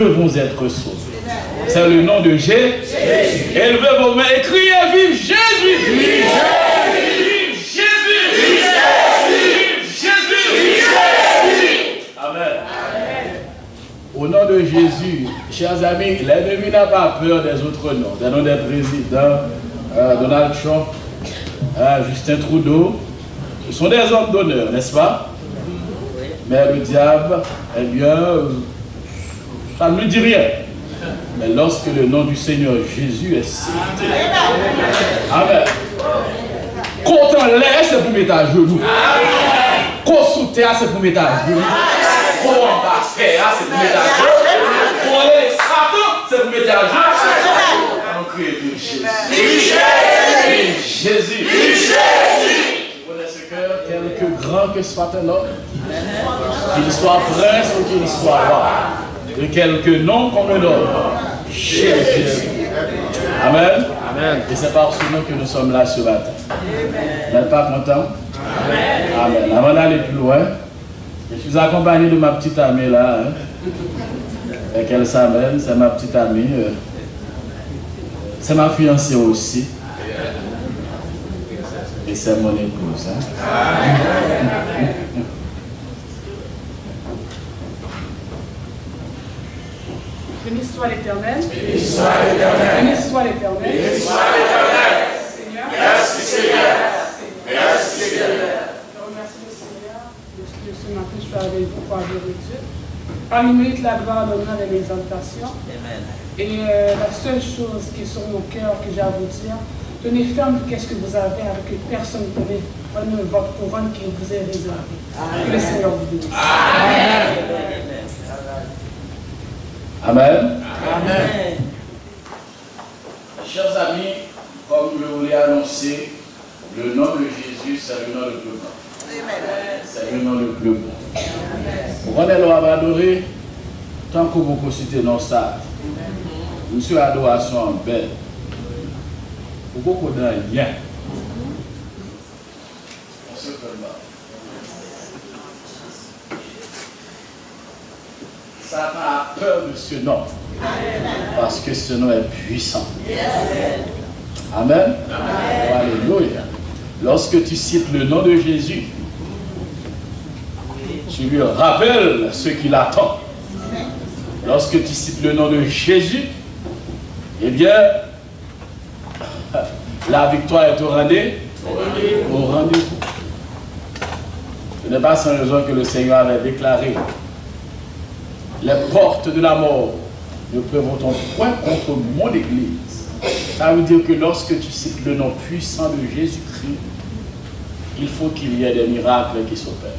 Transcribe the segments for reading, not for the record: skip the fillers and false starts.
devons être sauvés. C'est le nom de Jésus. Élevez vos mains et criez vive Jésus! Vive Jésus! Vive Jésus! Vive Jésus! Vive Jésus! Vive Jésus! Amen. Au nom de Jésus, chers amis, l'ennemi n'a pas peur des autres noms, des noms des présidents, Donald Trump, Justin Trudeau. Ce sont des hommes d'honneur, n'est-ce pas? Mais le diable, eh bien, ça ne lui dit rien. Mais lorsque le nom du Seigneur Jésus est cité, amen. Quand on l'air, c'est pour mettre à genoux. Quand sous terre, c'est pour mettre à genoux. Quand on va faire, c'est pour mettre à genoux. Quand on est Satan, c'est pour mettre à genoux. On crie pour Jésus. Jésus. Jésus. Quelque grand que soit un homme, qu'il soit prince ou qu'il soit roi, de quelque nom qu'on me donne, Jésus. Amen. Amen. Et c'est par ce nom que nous sommes là ce matin. Vous n'êtes pas content? Amen. Avant d'aller plus loin, je suis accompagné de ma petite amie là, et qu'elle s'amène, c'est ma petite amie, c'est ma fiancée aussi. Et c'est mon épouse. Béni soit l'Éternel. Béni soit l'Éternel. Béni soit l'Éternel. Béni soit l'Éternel. Seigneur. Merci Seigneur. Merci Seigneur. Je remercie le Seigneur de ce que ce matin je suis avec vous pour adorer Dieu. Car il mérite la gloire, l'honneur et l'exaltation. Et la seule chose qui est sur mon cœur que j'ai à vous dire, tenez ferme qu'est-ce que vous avez avec que personne ne pourrait prendre votre couronne qui vous est réservée. Que le Seigneur vous bénisse. Amen. Amen. Chers amis, comme je vous l'ai annoncé, le nom de Jésus, c'est le nom le plus grand. C'est le nom le plus grand. Vous connaissez l'homme adoré, tant que vous consultez dans ça, monsieur adoration en belle. Pourquoi qu'on n'a rien? On se fait mal. Satan a peur de ce nom. Parce que ce nom est puissant. Amen. Alléluia. Lorsque tu cites le nom de Jésus, tu lui rappelles ce qu'il attend. Lorsque tu cites le nom de Jésus, eh bien, la victoire est au rendez-vous. Au rendez-vous. Ce n'est pas sans raison que le Seigneur avait déclaré: les portes de la mort ne prévaudront point contre mon Église. Ça veut dire que lorsque tu cites le nom puissant de Jésus-Christ, il faut qu'il y ait des miracles qui s'opèrent.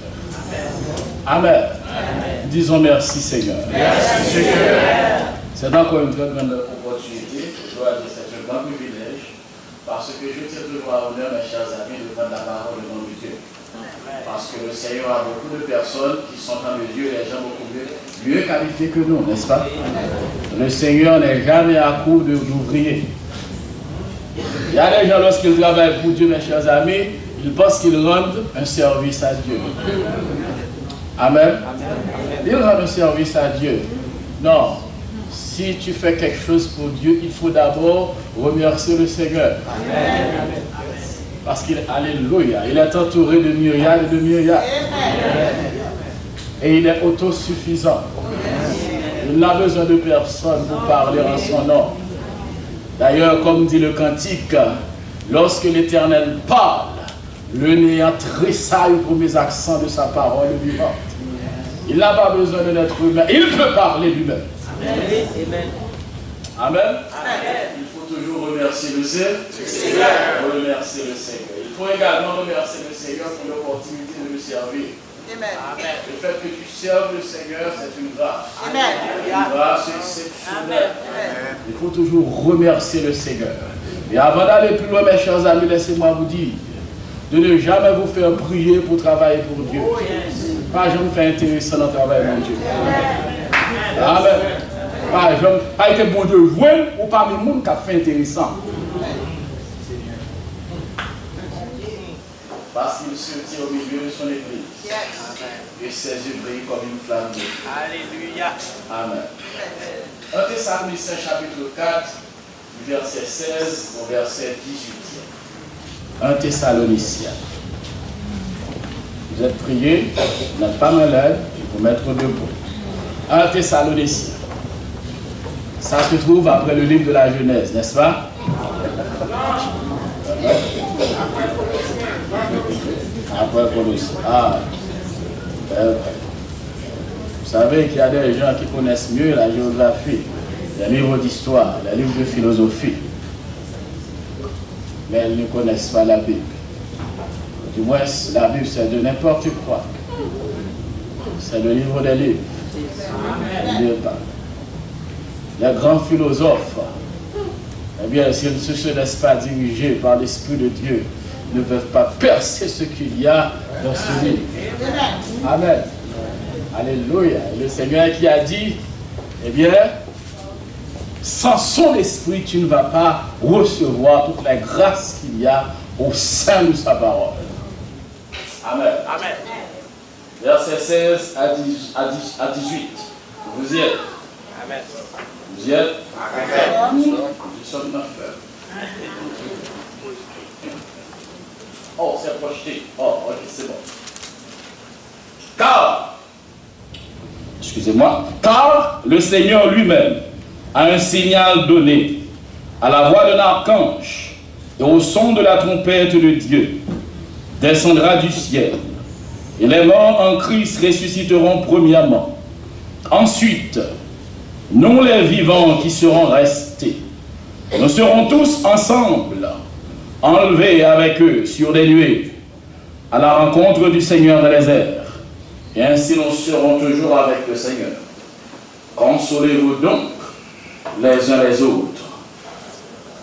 Amen. Amen. Disons merci Seigneur. Merci Seigneur. C'est encore une très grande opportunité. Je dois dire c'est un grand privilège. Parce que je tiens toujours à honneur, mes chers amis, de prendre la parole au nom de Dieu. Parce que le Seigneur a beaucoup de personnes qui sont dans les yeux, les gens beaucoup mieux qualifiés que nous, n'est-ce pas? Le Seigneur n'est jamais à court d'ouvriers. Il y a des gens, lorsqu'ils travaillent pour Dieu, mes chers amis, ils pensent qu'ils rendent un service à Dieu. Amen. Ils rendent un service à Dieu. Non. Si tu fais quelque chose pour Dieu, il faut d'abord remercier le Seigneur. Amen. Parce qu'il, alléluia, il est entouré de myriades et de myriades. Et il est autosuffisant. Il n'a besoin de personne pour parler en son nom. D'ailleurs, comme dit le cantique, lorsque l'Éternel parle, le néant tressaille pour mes accents de sa parole vivante. Il n'a pas besoin d'un être humain, il peut parler lui-même. Amen. Amen. Il faut toujours remercier le Seigneur. Remercier le Seigneur. Il faut également remercier le Seigneur pour l'opportunité de le servir. Amen. Le fait que tu serves le Seigneur, c'est une grâce. Amen. Une grâce exceptionnelle. Il faut toujours remercier le Seigneur. Et avant d'aller plus loin, mes chers amis, laissez-moi vous dire de ne jamais vous faire prier pour travailler pour Dieu. Pas jamais faire intéressant dans le travail pour Dieu. Amen. Pas été bon Dieu jouer ou parmi les gens qui a fait intéressant. Parce qu'il se tient au milieu de son église. Et ses yeux brillent comme une flamme de feu. Alléluia. Amen. 1 Thessaloniciens chapitre 4, verset 16 au verset 18. 1 Thessaloniciens. Vous êtes priés, vous n'êtes pas malade, il faut mettre debout. 1 Thessaloniciens. Ça se trouve après le livre de la Genèse, n'est-ce pas? Après Colossiens. Ah. Vous savez qu'il y a des gens qui connaissent mieux la géographie, les livres d'histoire, les livres de philosophie. Mais ils ne connaissent pas la Bible. Du moins, la Bible, c'est de n'importe quoi. C'est le livre des livres. Les grands philosophes, eh bien, s'ils ne se laissent pas diriger par l'Esprit de Dieu, ne peuvent pas percer ce qu'il y a dans ce livre. Amen. Alléluia. Et le Seigneur qui a dit, eh bien, sans son esprit, tu ne vas pas recevoir toute la grâce qu'il y a au sein de sa parole. Amen. Amen. Verset 16 à 18. Vous y êtes. Amen. Vous y êtes. Amen. Nous sommes affaires. Oh, c'est projeté. Oh, ok, c'est bon. Car le Seigneur lui-même a un signal donné à la voix d'un archange et au son de la trompette de Dieu descendra du ciel et les morts en Christ ressusciteront premièrement. Ensuite, nous les vivants qui serons restés, nous serons tous ensemble enlevés avec eux sur des nuées à la rencontre du Seigneur dans les airs. Et ainsi nous serons toujours avec le Seigneur. Consolez-vous donc les uns les autres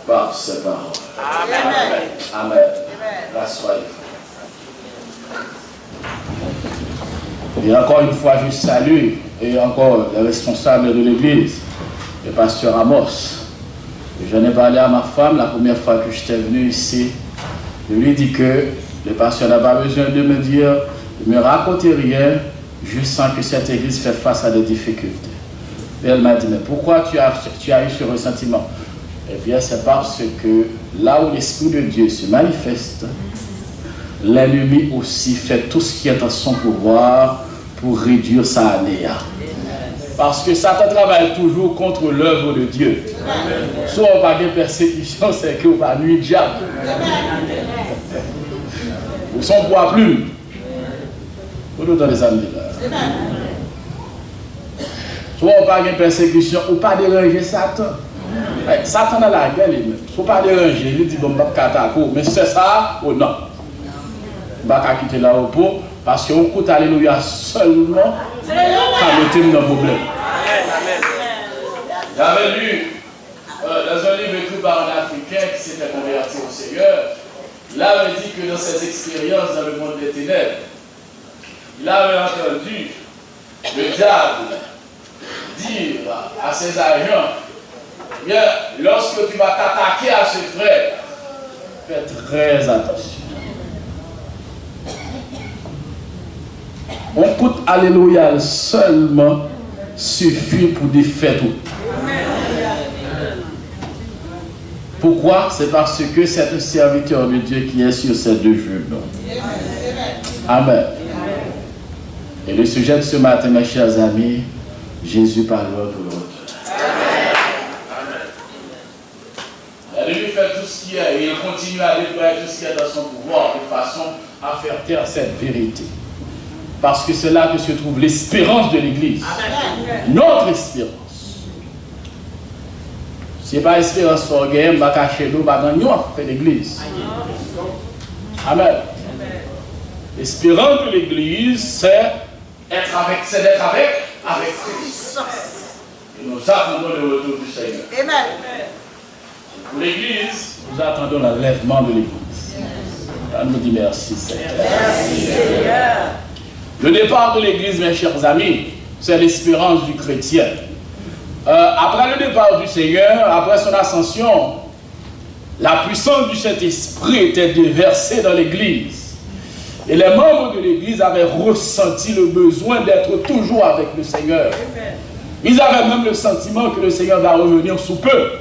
par ces paroles. Amen. Amen. Rassoyez-vous. Et encore une fois, je salue et encore les responsables de l'église, le pasteur Amos. J'en ai parlé à ma femme la première fois que j'étais venu ici. Je lui ai dit que le pasteur n'a pas besoin de me dire, de me raconter rien, je sens que cette église fait face à des difficultés. Et elle m'a dit, mais pourquoi tu as eu ce ressentiment? Eh bien, c'est parce que là où l'Esprit de Dieu se manifeste, l'ennemi aussi fait tout ce qui est en son pouvoir pour réduire ça à néant. Parce que Satan travaille toujours contre l'œuvre de Dieu. Soit on va de persécution, c'est qu'on va nuire le diable. Ou son poids plume. Ou nous dans les amis là. Soit on va de persécution, ou pas déranger Satan. Satan a la gueule, il ne faut pas déranger, il dit bon, mais c'est ça ou non? On va quitter l'aéroport parce qu'on coûte alléluia seulement quand le thème d'un problème. J'avais lu dans un livre écrit par un Africain qui s'était converti au Seigneur. Il avait dit que dans ses expériences dans le monde des ténèbres, il avait entendu le diable dire à ses agents, bien, lorsque tu vas t'attaquer à ce frère, fais très attention. On coûte alléluia seulement suffit pour défaire tout. Pourquoi? C'est parce que c'est un serviteur de Dieu qui est sur ses deux genoux. Amen. Et le sujet de ce matin, mes chers amis, Jésus parlera pour l'autre. Il fait tout ce qu'il y a et il continue à déployer tout ce qu'il y a dans son pouvoir de façon à faire taire cette vérité. Parce que c'est là que se trouve l'espérance de l'Église. Notre espérance. Si ce n'est pas l'espérance pour gagner, on va cacher nous, on va gagner, on fait l'Église. Amen. L'espérance de l'Église, c'est d'être avec Christ. Et nous attendons le retour du Seigneur. Amen. Pour l'Église, nous attendons l'enlèvement de l'Église. On nous dit merci Seigneur. Merci Seigneur. Le départ de l'Église, mes chers amis, c'est l'espérance du chrétien. Après le départ du Seigneur, après son ascension, la puissance du Saint-Esprit était déversée dans l'Église. Et les membres de l'église avaient ressenti le besoin d'être toujours avec le Seigneur. Ils avaient même le sentiment que le Seigneur va revenir sous peu.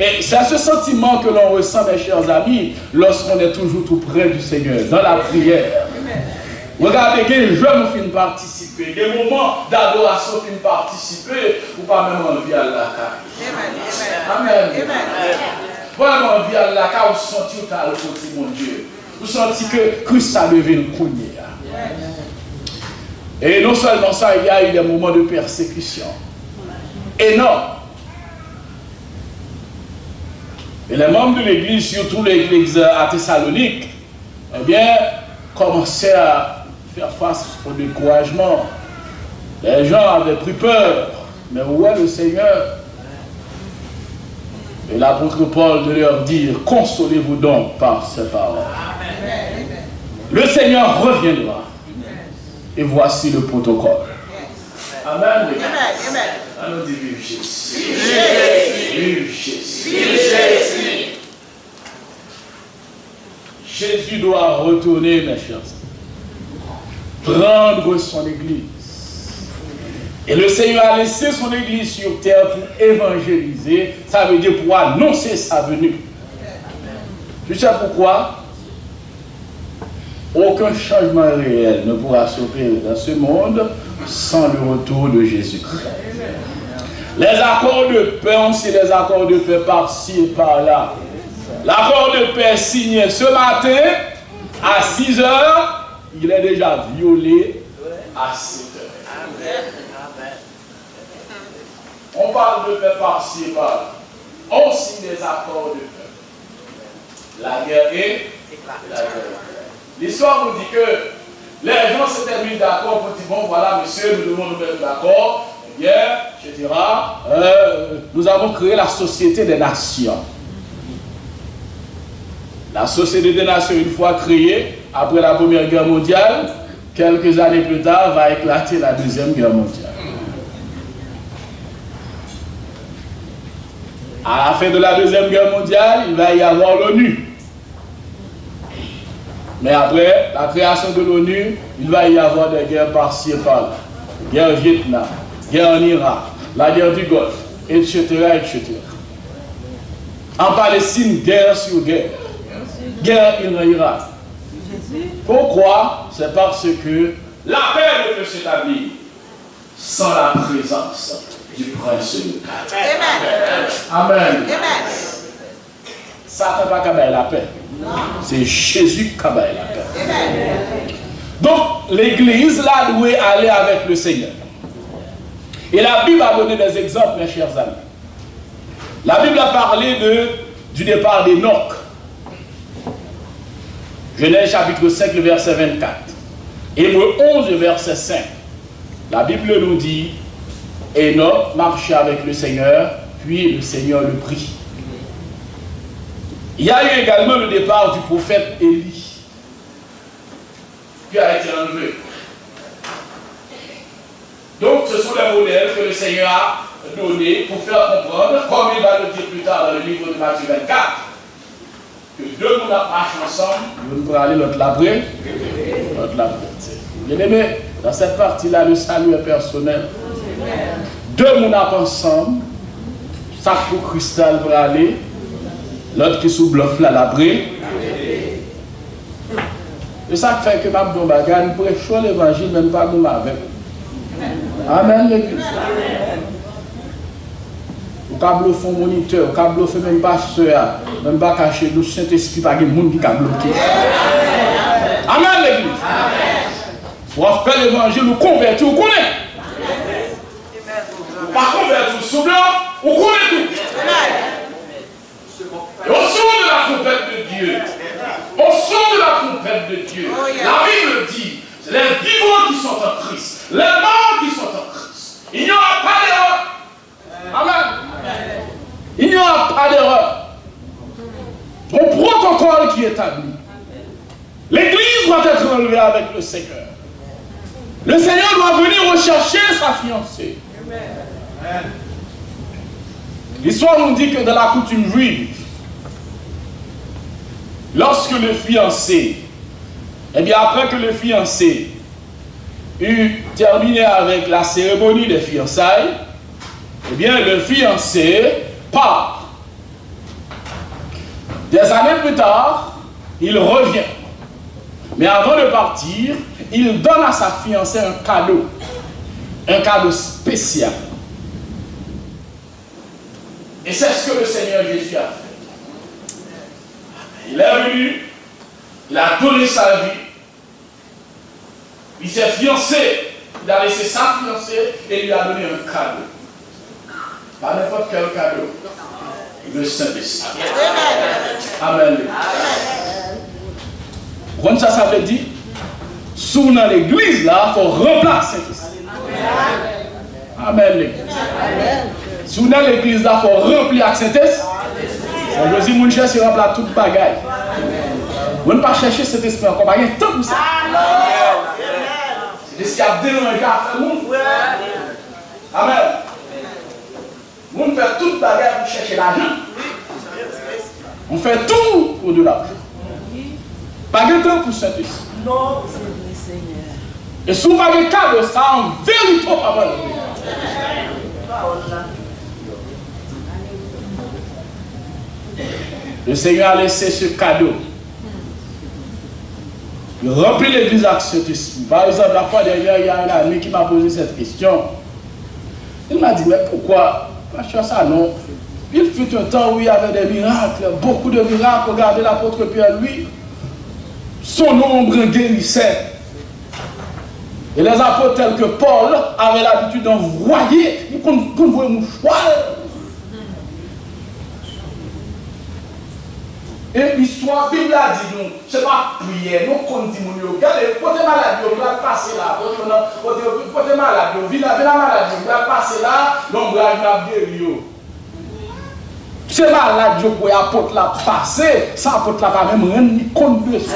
Et c'est ce sentiment que l'on ressent, mes chers amis, lorsqu'on est toujours tout près du Seigneur, dans la prière. Regardez, il y a des jeunes qui viennent participer, des moments d'adoration qui viennent participer, ou pas même envie à la carte. Amen. Pas même envie à la carte, vous sentez que le côté, mon Dieu. Vous sentez que Christ a levé le premier. Et non seulement ça, il y a eu des moments de persécution énormes. Et les membres de l'église, surtout l'église à Thessalonique, eh bien, commençaient à faire face au découragement. Les gens avaient pris peur. Mais où est le Seigneur? Et l'apôtre Paul de leur dire, consolez-vous donc par ces paroles. Le Seigneur reviendra. Et voici le protocole. Amen. Allons dire vive Jésus. Vive Jésus. Jésus doit retourner, mes chers amis, prendre son église. Et le Seigneur a laissé son église sur terre pour évangéliser. Ça veut dire pour annoncer sa venue. Tu sais pourquoi? Aucun changement réel ne pourra s'opérer dans ce monde sans le retour de Jésus-Christ. Les accords de paix, on sait les accords de paix par-ci et par-là. L'accord de paix signé ce matin à 6 heures, il est déjà violé à 7 heures. On parle de paix par-ci et par-là. On signe des accords de paix. La guerre est la guerre. L'histoire nous dit que les gens s'étaient mis d'accord pour dire, bon voilà monsieur, nous devons nous mettre d'accord, eh bien, etc. Nous avons créé la Société des Nations. La Société des Nations, une fois créée, après la Première Guerre mondiale, quelques années plus tard, va éclater la Deuxième Guerre mondiale. À la fin de la Deuxième Guerre mondiale, il va y avoir l'ONU. Mais après la création de l'ONU, il va y avoir des guerres par-ci et par-là. Guerre au Vietnam, guerre en Irak, la guerre du Golfe, etc., etc. En Palestine, guerre sur guerre. Guerre Iran-Irak. Pourquoi? C'est parce que la paix ne peut s'établir sans la présence du prince de paix. Amen. Satan n'a pas qu'à la paix. C'est Jésus qui a la paix. Donc, l'église là doit aller avec le Seigneur. Et la Bible a donné des exemples, mes chers amis. La Bible a parlé du départ d'Enoch. Genèse chapitre 5, le verset 24. Hébreux 11, le verset 5. La Bible nous dit, Enoch marchait avec le Seigneur, puis le Seigneur le prit. Il y a eu également le départ du prophète Élie, qui a été enlevé. Donc, ce sont les modèles que le Seigneur a donnés pour faire comprendre, comme il va le dire plus tard dans le livre de Matthieu 24, que deux mondes marchent ensemble, nous pourrons aller l'autre l'après, l'autre l'après. Bien aimé, dans cette partie-là, le salut est personnel. Deux mondes ensemble, sac pour cristal pour aller, l'autre qui sous bluff là l'après. Et ça fait que ma bonne bagarre, nous prêchons l'évangile, même pas nous avec. Amen, l'église. Au câble fond moniteur, au câble fait même pas soeur, même pas caché, le Saint-Esprit, pas de monde qui a bloqué. Amen, l'église. Pour faire l'évangile, nous convertir, vous connaissez. Par convertir sous blanc, vous connaissez tout. Et au son de la trompette de Dieu, au son de la trompette de Dieu, la Bible dit, les vivants qui sont en Christ, les morts qui sont en Christ, il n'y aura pas d'erreur. Amen. Il n'y aura pas d'erreur. Au protocole qui est établi, l'église doit être enlevée avec le Seigneur. Le Seigneur doit venir rechercher sa fiancée. L'histoire nous dit que dans la coutume juive, lorsque le fiancé Eh bien, après que le fiancé eut terminé avec la cérémonie des fiançailles, eh bien, le fiancé part. Des années plus tard, il revient. Mais avant de partir, il donne à sa fiancée un cadeau spécial. Et c'est ce que le Seigneur Jésus a fait. Il est venu, il a donné sa vie, il s'est fiancé, il a laissé sa fiancée et il lui a donné un cadeau. Pas n'importe quel cadeau. Le Saint-Esprit. Amen. Quand ça veut dire, sous dans l'église là, il faut remplacer Saint-Esprit. Amen. Sous dans l'église là, il faut remplir avec Saint-Esprit. Je dis, mon cher, c'est remplir toute bagaille. Vous ne pas chercher cet esprit encore, il y a tant pour ça. C'est ce qui a dérangé à faire le monde. Amen. On fait toute bagarre pour chercher l'argent. On fait tout pour de l'argent. Pas de temps pour Saint-Esprit. Non, c'est Seigneur. Et si vous n'avez pas de ça, en vérité, pas de le Seigneur a laissé ce cadeau. Il remplit l'église avec Saint-Esprit. Par exemple, la fois dernière, il y a un ami qui m'a posé cette question. Il m'a dit, mais pourquoi? Parce ça, non. Il fut un temps où il y avait des miracles, beaucoup de miracles. Regardez l'apôtre Pierre, lui, son ombre guérissait. Et les apôtres tels que Paul avaient l'habitude d'envoyer, qu'on voit un mouchoir. Et l'histoire, Bible a dit, nous, ce n'est pas prière, nous qu'on dit, regardez, côté maladie, on va passer là, côté maladie, on vit la maladie, on va passer là, l'ombrage va guérir. C'est maladie, on peut apporter la passer, ça apporte la pas même rien, ni compte de ça,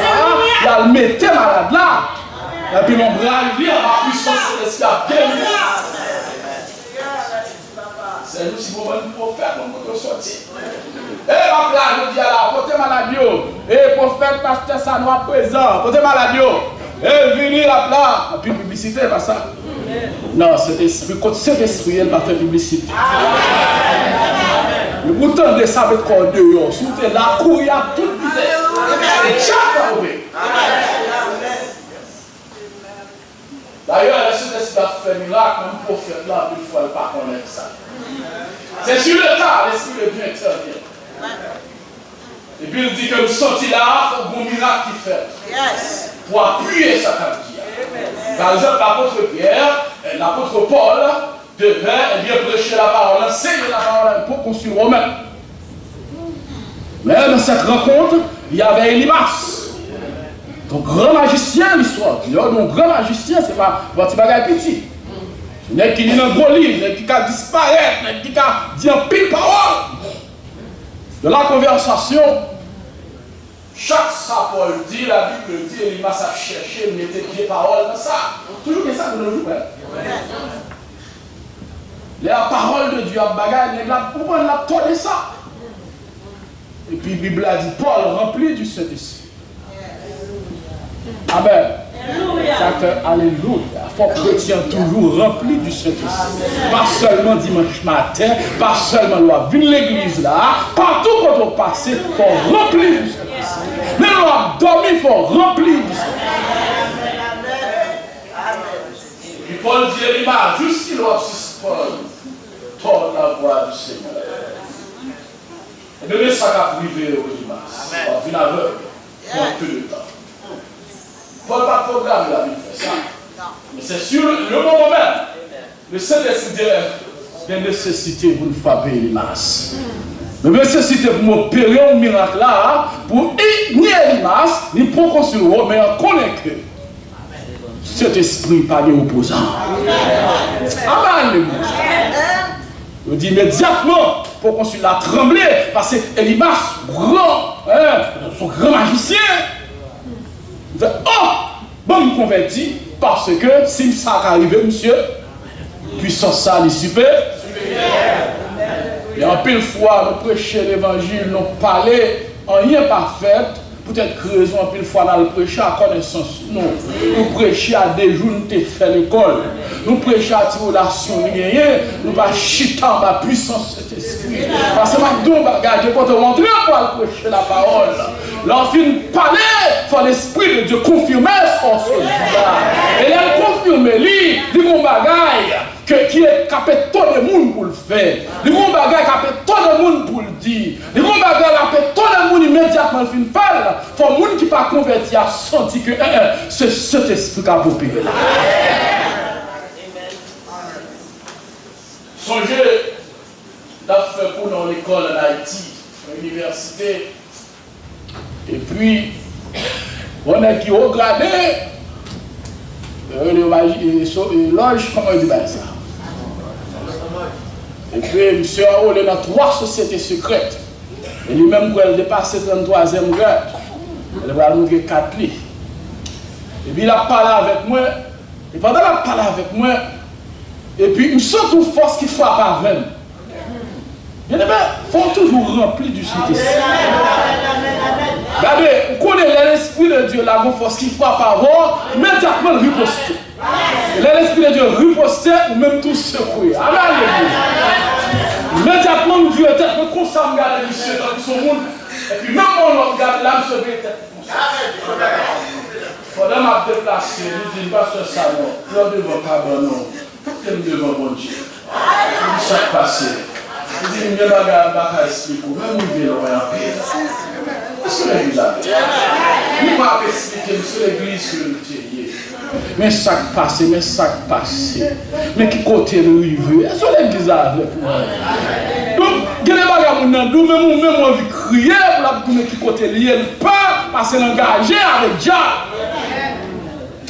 il a le mettre malade là. Et puis l'ombrage vient, la puissance céleste a guéri. C'est nous, si vous voulez prophète, on peut sortir. Et hop là, je dis à la côté maladie, et prophète, pasteur, ça nous est présent, côté maladie, et venez là, et puis publicité, pas ça. Non, cet esprit, quand cet esprit, elle va faire publicité. Le bouton de ça va être corps dehors, sous la couille à toute vitesse. D'ailleurs, le Saint-Esprit a fait miracle, même prophète là, une fois, il ne pas connaître ça. C'est sur le tas, l'Esprit de Dieu intervient. Et puis il dit que nous sortis là, il faut un miracle qui fait. Pour appuyer sa carrière. Par exemple, l'apôtre Pierre, l'apôtre Paul devait bien prêcher la parole, enseigner la parole pour construire Romain. Mais dans cette rencontre, il y avait Elimas. Donc, grand magicien, l'histoire. Donc, grand magicien, c'est pas votre bagage petit. Il y a qui lit dans un gros livre, il y a qui disparaît, il y a qui dit en pile parole. De la conversation, chaque ça, Paul dit, la Bible dit, il m'a cherché, il mettait pied parole dans ça. Toujours que ça de nos jours. La parole de Dieu a bagaille, pourquoi on a tourné ça? Et puis, la Bible a dit, Paul rempli du Saint-Esprit. Amen. Ça fait alléluia. Il faut que chrétien toujours rempli du Saint-Esprit. Pas seulement dimanche matin, pas seulement loi venir l'église là, partout quand on passe, il faut remplir du Saint-Esprit. Mais loi dormir, il faut remplir du Saint-Esprit. Et Paul dit, il m'a jusqu'il doit suspendre la voix du Seigneur. Et bien, ça va priver au dimanche. On va venir aveugle pour peu de temps. Paul n'a pas de programme, il a fait ça. Mais c'est sur le moment même. Le Saint-Esprit dit, il y a nécessité pour nous frapper les masses. Mais nécessité pour m'opérer un miracle là, pour ni les masses, ni pour construire, mais on connaît que cet esprit pas de opposant. Amen. Je dis immédiatement pour construire la trembler, parce que Elimas, grand, son grand magicien. Oh, bon, me converti, parce que si ça arrive, monsieur, puissance ça, les super. Et en pile fois, nous prêchons l'évangile, nous parlons en rien pas fait, Peut-être que raison, une fois dans le prêcher à connaissance. Non. Nous prêchons à des jours, nous fait l'école. Nous prêchons à des relations, nous pas chiter en la puissance de cet esprit. Parce que maintenant, regardez, quand on rentre pour prêcher la parole, l'enfin parler, il faut l'esprit de Dieu confirmer son soldat. Et là, confirmer, lui, mon bagaille. Qui est capable tout le monde pour le faire. Les gens bagaille capable tout le monde pour le dire. Les gens bagaille capable tout le monde immédiatement fin faire. Il faut monde qui pas converti à sentir que c'est cet esprit qui a opéré là. Songez d'affaire pour dans l'école en Haïti, l'université. Et puis on est qui au gradé. Loge, comment on dit ça? Et puis, monsieur a roulé dans 3 sociétés secrètes. Et lui-même, quand elle dépasse le 33e grade, elle va montrer 4 lits. Et puis, il a parlé avec moi. Et pendant qu'il a parlé avec moi, et puis, il me sent toute force qui frappe avec moi. Bien aimé, il faut toujours remplir du Saint-Esprit. Regardez, vous connaissez l'Esprit de Dieu, la force qui frappe avant, immédiatement riposter. L'Esprit de Dieu riposter ou même tout secouer. Amen. Immédiatement, nous Dieu est tête, nous consommes regarder monsieur dans son monde. Et puis même quand on regarde l'âme se met tête. Pendant ma déplacé, je dis pas ce salon, là devant Cabanon, tout devant bon Dieu. Il s'est passé. Je dis, je ne vais pas expliquer, même nous devons en paix. Est-ce que l'église a fait? Je ne vais pas expliquer, c'est l'église que nous tirions. Mais ça passe, mais ça passe. Mais qui côté nous y veut? Est-ce que l'église a avec moi? Donc, il y a des bagages nous-mêmes envie de crier pour la qui côté lié, pas parce que l'engager avec Dieu.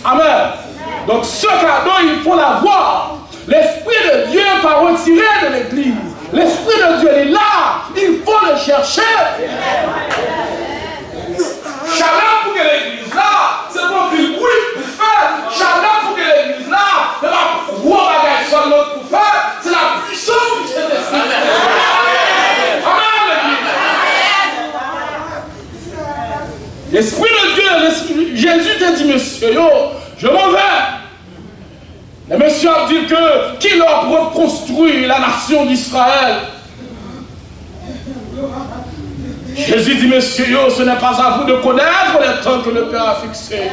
Amen. Donc, ce cadeau, il faut l'avoir. L'Esprit de Dieu n'est pas retiré de l'église. L'Esprit de Dieu est là. Il faut le chercher. Chacun pour que l'église là, c'est pour qu'il puisse faire. Chacun pour que l'église là, c'est pas gros bagage sur l'autre pour faire. C'est la puissance de cet esprit. Amen. L'Esprit de Dieu, Jésus t'a dit, monsieur, yo, je m'en vais. Le monsieur a dit que qui leur reconstruit la nation d'Israël. Jésus dit, monsieur, ce n'est pas à vous de connaître les temps que le Père a fixé.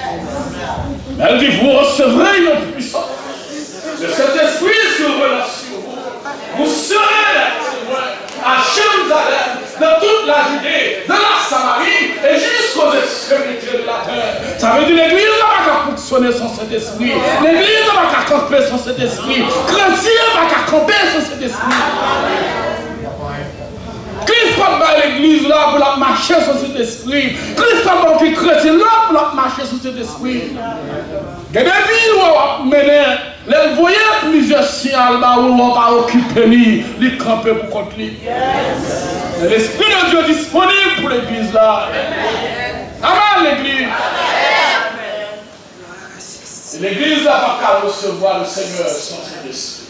Mais elle dit, vous recevrez une puissance de cet esprit survenant sur vous. Vous serez les témoins à Jérusalem, dans toute la Judée, dans la Samarie et jusqu'aux extrémités de la terre. Ça veut dire l'église n'a pas qu'à fonctionner sans cet esprit. L'église n'a pas qu'à camper sans cet esprit. Chrétien n'a pas qu'à camper sans cet esprit. Christ n'a pas l'église là pour la marcher sur cet esprit. Christ n'a pas les chrétiens là pour la marcher sur cet esprit. Il y a des villes où on menait, les voyez plusieurs signaux où on va occuper les camper pour contre lui. L'esprit de Dieu est disponible pour l'église là. Amen l'église. L'église n'a pas qu'à recevoir le Seigneur sans cet esprit.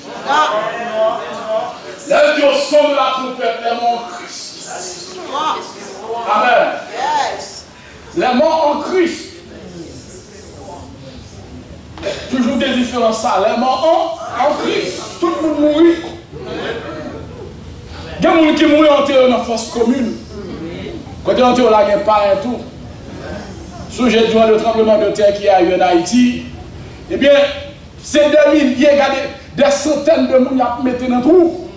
Là, Dieu au son de la trompette, les morts en Christ. Amen. Les morts en Christ. Toujours des différences, les morts en Christ. Tout le monde mourit. Il y a des gens qui mourent en terre dans la force commune. Quand on est là, il n'y a pas un tout. Sous j'ai dit le tremblement de terre qui a eu en Haïti, eh bien, c'est des milliers, des centaines de monde qui mettent dans le trou.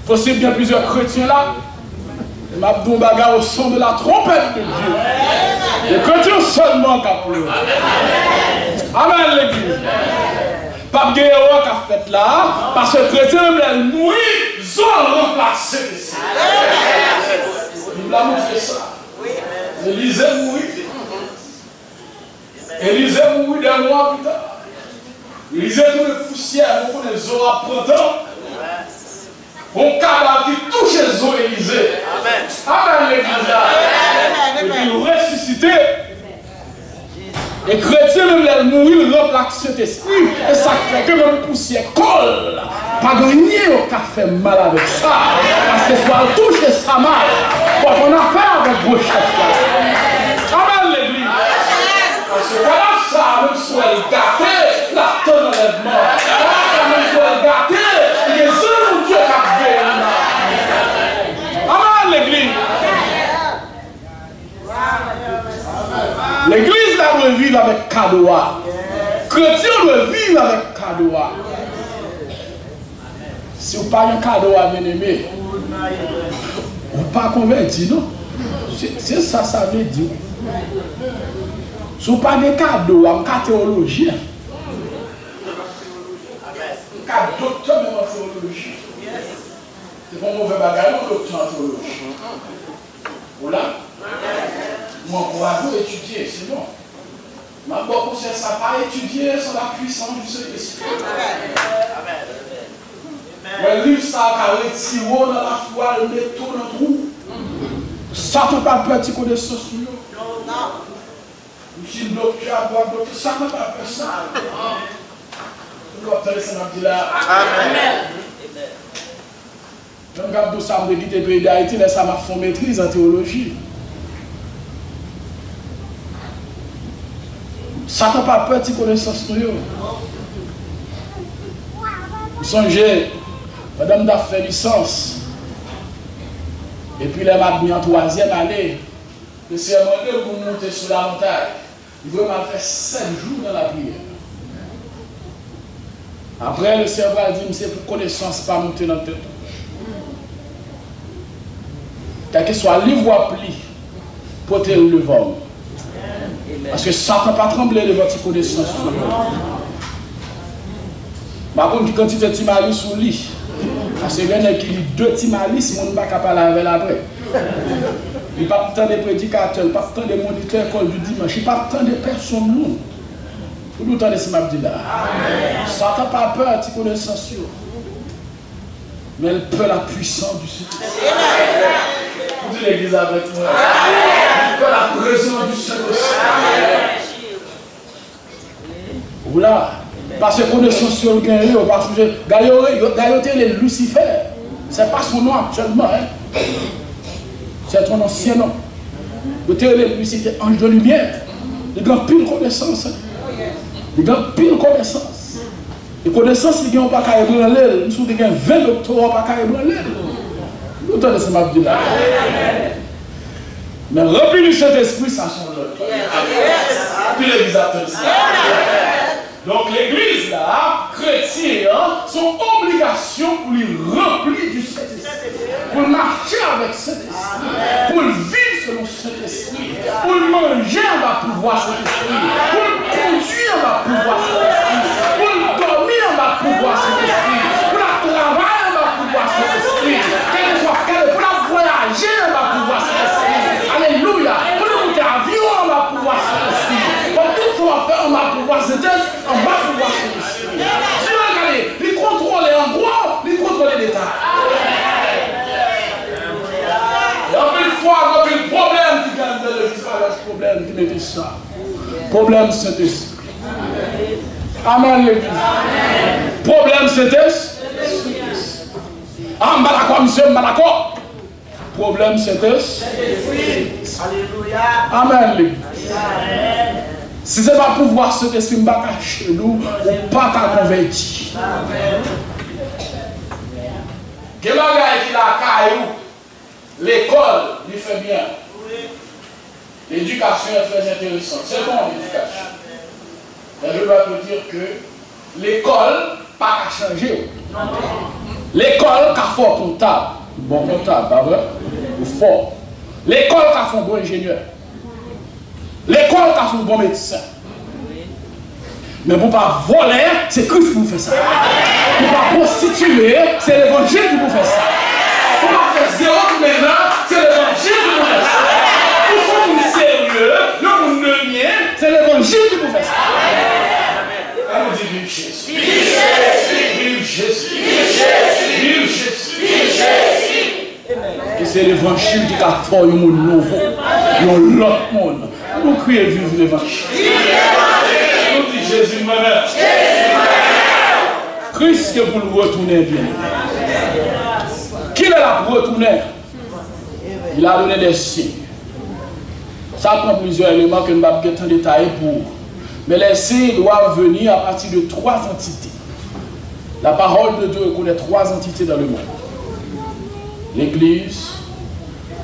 Possible bien plusieurs chrétiens là. M'abdou bagarre au son de la trompette de Dieu. Les chrétiens seulement qui pleurent. Amen l'église. Pape Guéhéro qui a fait là, parce que les chrétiens même mourir, ils ont remplacé ici. Il a montré ça. Élisée mourit. Élisée mourit d'un mois plus tard. Élisée tout le poussière, beaucoup des eaux à printemps. On cadavre qui touche les eaux Élisée. Amen l'église. Et puis il ressuscité. Les chrétiens même les mourir, ils remplacent cet esprit. Et ça fait que même poussière colle. Pas de nier au fait mal avec ça. Parce Parce que soit touche sa main. Pour qu'on a affaire avec vos chefs. Amen l'église. Parce que voilà ça, même si elle est gâtée, la tonne enlèvement. Voilà ça, même si elle est gâtée, il y a un Dieu qui a fait. Amen l'église. L'église là doit vivre avec cadeau. Chrétien doit vivre avec cadeau. Si vous n'avez pas un cadeau à bien-aimé, vous n'êtes pas converti, non? C'est ça, ça veut dire. Si vous n'avez pas un cadeau, un cas théologien, un cas docteur même en théologie, c'est pas un mauvais bagage, un docteur en théologie. Voilà? Moi, pour avoir étudié, c'est bon. Mais bon, pour ça, pas étudier sur la puissance du Saint-Esprit. Le livre, ça a retiré dans la foi, le met tout dans le trou. Ça ne peut pas petit connaissance sur nous. Non. Si le docteur a boire docteur, ça ne peut pas faire ça. Nous obtenons ça dans le là. Amen. Je regarde ça, je me dis que le pays d'Haïti, ça m'a fait maîtrise en théologie. Ça n'a pas petit connaissance sur nous. Songez. Madame a fait licence. Et puis, elle m'a mis en 3e année. Le Seigneur m'a dit pour monter sur la montagne. Il veut m'en faire 7 jours dans la prière. Après, le Seigneur m'a dit, c'est pour connaissance, pas monter dans la tête. Quel que soit livre ou appli, portez le devant. Parce que ça ne peut pas trembler de votre connaissance. Par contre, quand tu te maries sous le lit, parce que il y en a qui lit 2 timalis, on ne peut pas parler avec après. Il n'y a pas tant de prédicateurs, il n'y a pas tant de moniteurs école du dimanche, il n'y a pas tant de personnes. Nous. Vous nous entendez ce que je dis là? Ça n'a pas peur, tu connais ça sûr. Mais elle peut la puissance du Saint-Esprit. Vous dites l'église avec moi. Elle peut la présence du Saint-Esprit. Voilà. Parce que connaissance sur le gain, parce que Gaïoté est Lucifer. Ce n'est pas son nom actuellement. Hein. C'est ton ancien nom. Gaïoté est Lucifer, ange de lumière. Il a pile connaissance. Il a pile connaissance. Les connaissances, ils n'ont pas qu'à ébranler. Nous sommes 20 doctorats pas qu'à ébranler. Vous entendez ce que je dis là? Mais rempli du Saint-Esprit, ça change. Puis l'église a fait ça. Donc l'église là, chrétiens, sont obligations pour les remplir du Saint-Esprit, pour marcher avec Saint-Esprit, pour vivre selon Saint-Esprit, pour manger on va pouvoir Saint-Esprit, pour conduire on va pouvoir Saint-Esprit, pour dormir on va pouvoir Saint-Esprit, pour la travailler on va pouvoir Saint-Esprit, pour la voyager on va pouvoir Saint-Esprit. Alléluia. Pour le monter à avion on va pouvoir Saint-Esprit. Pour tout ce qu'on va faire on va pouvoir Saint-Esprit. On va pouvoir Saint-Esprit. Si vous regardez, il contrôle les endroits, il contrôle les détails. Il y a plus de fois, il y a plus de problème qui gagne de l'église, le problème qui n'est ça. Problème Saint-Esprit. Amen l'église. Problème Saint-Esprit. Ah, d'accord, monsieur, d'accord. Problème Saint-Esprit. Alléluia. Amen l'église. Si ce n'est pas pour voir cet esprit, pas cacher nous, pas qu'à convertir. Quel bagage qui la caillou, l'école lui fait bien. L'éducation est très intéressante. C'est bon l'éducation. Mais je dois te dire que l'école pas qu'à changer. L'école qui a fort comptable, bon comptable, pas vrai? Ou fort. L'école qui a fait un bon ingénieur. L'école qui a fait un bon médecin. Mais pour ne pas voler, c'est Christ qui vous fait ça. Pour ne pas prostituer, c'est l'évangile qui vous fait ça. Pour ne pas faire zéro maintenant, c'est l'évangile qui vous fait ça. Pour faire une sérieux, le monde de mien, c'est l'évangile qui vous fait ça. Elle nous dit vive Jésus. Vive Jésus. Vive Jésus. Vive Jésus. Vive Jésus. Et c'est l'évangile qui a fait un monde nouveau. Un autre monde. Nous crions vive l'évangile. Nous disons Jésus m'aime. Christ est pour nous retourner bien. Qui l'a retourné? Il a donné des signes. Ça prend plusieurs éléments que nous ne pouvons pas détailler pour. Mais les signes doivent venir à partir de 3 entités. La parole de Dieu reconnaît 3 entités dans le monde. L'Église,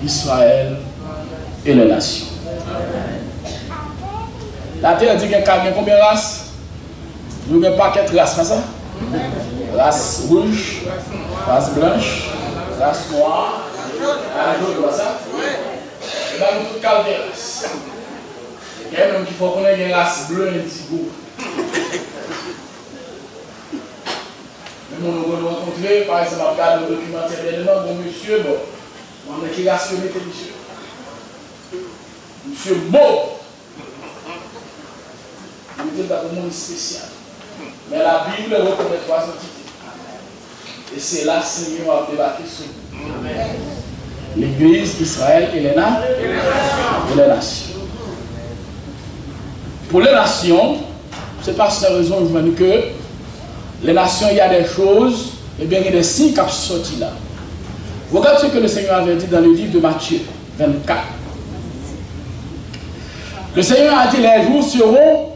Israël et les nations. La terre dit qu'il y a combien de races? Il y a un paquet de races, pas ça? Race rouge, race blanche, race noire, race ça? Et là, nous tous calmes des races. Il y a même qui faut qu'on ait une race bleue et un petit goût. Nous nous rencontrons, par exemple, on regarde le documentaire dernièrement, bon monsieur, bon, on a qui race le mettait monsieur. Monsieur mauve. Il était dans un monde spécial. Mais la Bible reconnaît 3 entités. Et c'est là que le Seigneur a débattu sur nous. L'Église, Israël et les nations. Pour les nations, c'est par cette raison que les nations, il y a des choses, et bien il y a des signes qui sont sortis là. Regarde ce que le Seigneur avait dit dans le livre de Matthieu 24. Le Seigneur a dit les jours seront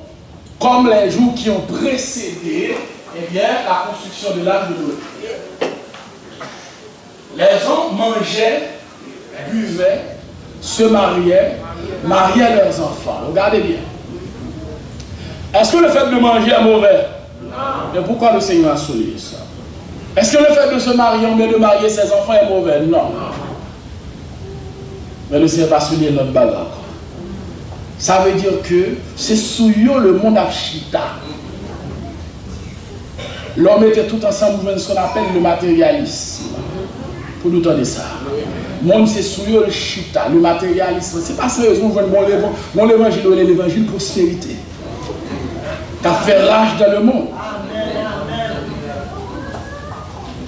comme les jours qui ont précédé la construction de l'âge de Noé. Les gens mangeaient, buvaient, se mariaient leurs enfants. Regardez bien. Est-ce que le fait de manger est mauvais? Non. Mais pourquoi le Seigneur a souligné ça? Est-ce que le fait de se marier ou bien de marier ses enfants est mauvais? Non. Mais le Seigneur n'a pas souligné notre bagarre. Ça veut dire que c'est sous le monde Afchita. L'homme était tout ensemble dans ce qu'on appelle le matérialisme. Pour nous donner ça. Le monde c'est sous le chita, le matérialisme. C'est pas sérieusement mon évangile est l'évangile prospérité. Qui a fait rage dans le monde.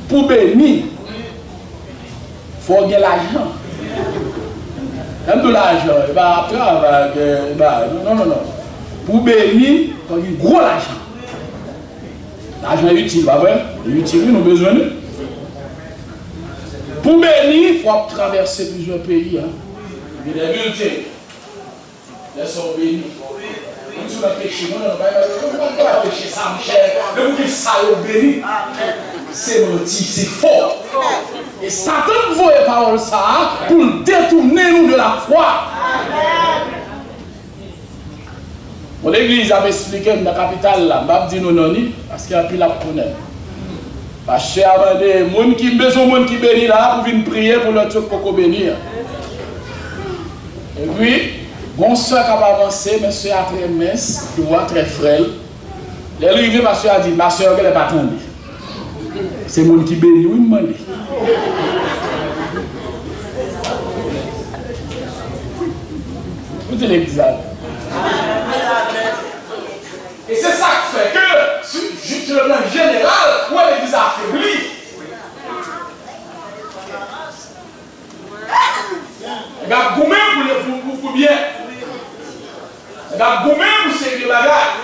Pour bénir, il faut gagner l'argent. Même de l'argent, non. Pour bénir, il faut gagner gros l'argent. L'argent est utile, pas vrai? Il est utile, nous avons besoin de. Pour bénir, il faut traverser plusieurs pays. Il y a des bulletins. Ils sont bénis. Quand tu vas pécher, non, on va pécher ça, Michel. Mais vous dites ça, vous bénis. C'est menti, c'est faux. Et Satan voit les paroles ça pour détourner nous de la foi. Mon église a expliqué dans la capitale, là, je vais dire non, parce qu'il y a plus la connaître. Parce que avant des gens qui besoin de qui bénit là pour venir prier pour le truc pour bénir. Et puis, bon soeur qui a avancé, mais soeur a très mince, droit, très frêle. L'arrivée, ma soeur a dit, ma soeur, elle n'est pas attendue. C'est le monde qui bénit, oui, me demande. Vous êtes l'église. Et c'est ça qui fait que, sur le plan général, où l'église a affaibli. Regarde, gourmet pour bien. Regarde, gourmet pour sécuriser la bagarre.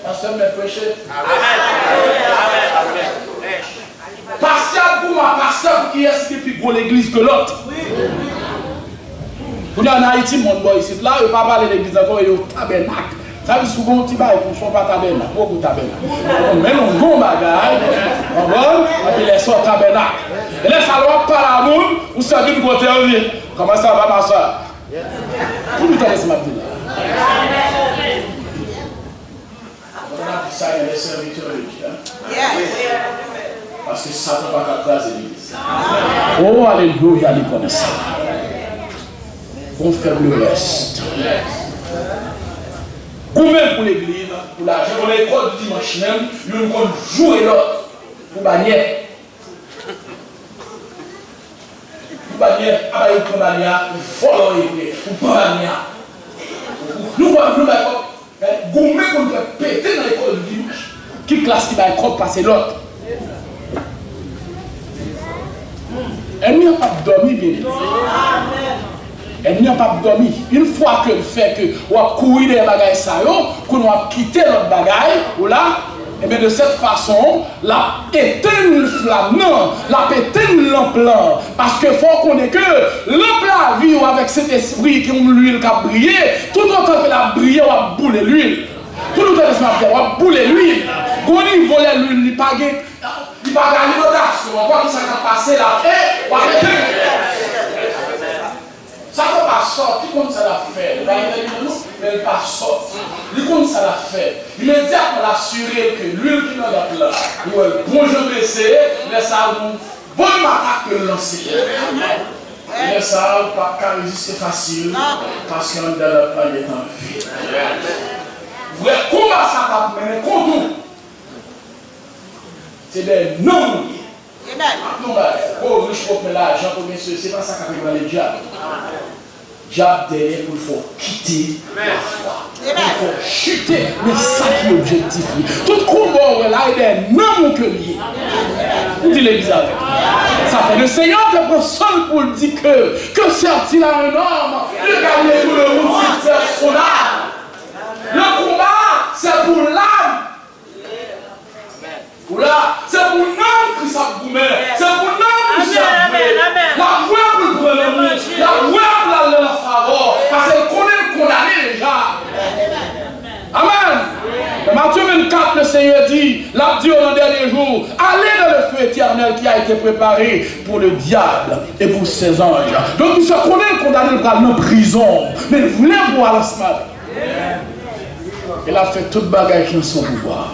Pasteur m'a prêché. Amen. Pasteur pour ma pasteur qui est plus gros l'église que l'autre. Vous êtes en Haïti, mon boy, ici, là, il ne pas parler de l'église encore, il y a un tabernacle. Ça veut dire souvent, tu vas pour ne pas tabernacle, beaucoup de tabernacle. Mais on bon bagaille, on va, et puis les sorts tabernacle. Et là, ça va pas la monde, ou ça dit de côté, on dit, comment ça va, ma soeur? Pour nous donner ce matin là. On a dit ça, il y a des serviteurs religieux. Parce que ça ne va pas craser l'église. Oh, alléluia, les connaissants. On fait le reste. Combien pour l'église, pour l'argent, pour l'école du dimanche même, nous allons jouer l'autre pour bannière. Pour bannière, pour bannière, pour voler, pour bannière. Nous allons gommer pour nous péter dans l'école du dimanche. Qui classe qui va être passer l'autre? Elle n'y a pas dormi, bien sûr. Elle n'y a pas dormi. Une fois que le fait que on a couru des bagailles ça, qu'on a quitté notre bagaille, ou là, Et bien de cette façon, la éteindre le flamme, non, la éteindre l'ample. Parce que faut qu'on ait que l'ample la vie avec cet esprit qui a l'huile qui a brillé, tout autant que la brillé, on va bouler l'huile. Tout autant que on va bouler l'huile. Quand il vole l'huile, il n'y a pas de rotation. On voit que ça a passé là, et on va ça ne peut pas sortir comme ça l'a fait. Mais il ne pas sortir. Il comme ça l'a fait. Immédiatement, l'assurer que l'huile qui est dans la place, il va bonjour baisser, mais ça a une bonne attaque que lancer. Mais ça n'a pas qu'à résister facile parce qu'on a la planète en vie. Vrai, comment ça t'a mené contre tout? C'est des noms. Non, pour riche pour l'argent, pour bien sûr, c'est pas ça qu'on va le diable. Diable derrière pour le faire quitter la foi. Il faut chuter, mais ça qui est objectif. Tout combat là, il est non que lié. Vous dites l'église avec. Ça fait le Seigneur te prend seul pour dire que sert-il à un homme de gagner tout le monde s'il perd son âme. Le combat, c'est pour l'âme. Là, c'est pour nous qui s'en gourmet. C'est pour nous qui s'en gourmet. La voix pour le prendre le monde. La voix pour la faveur. Parce qu'elle connaît le condamné déjà. Amen. Dans Matthieu 24, le Seigneur dit, l'a dit au dernier jour, allez dans le feu éternel qui a été préparé pour le diable et pour ses anges. Donc il se connaît le condamné dans prison. Mais il voulait voir la semaine. Il a fait toute bagaille qui est en son pouvoir.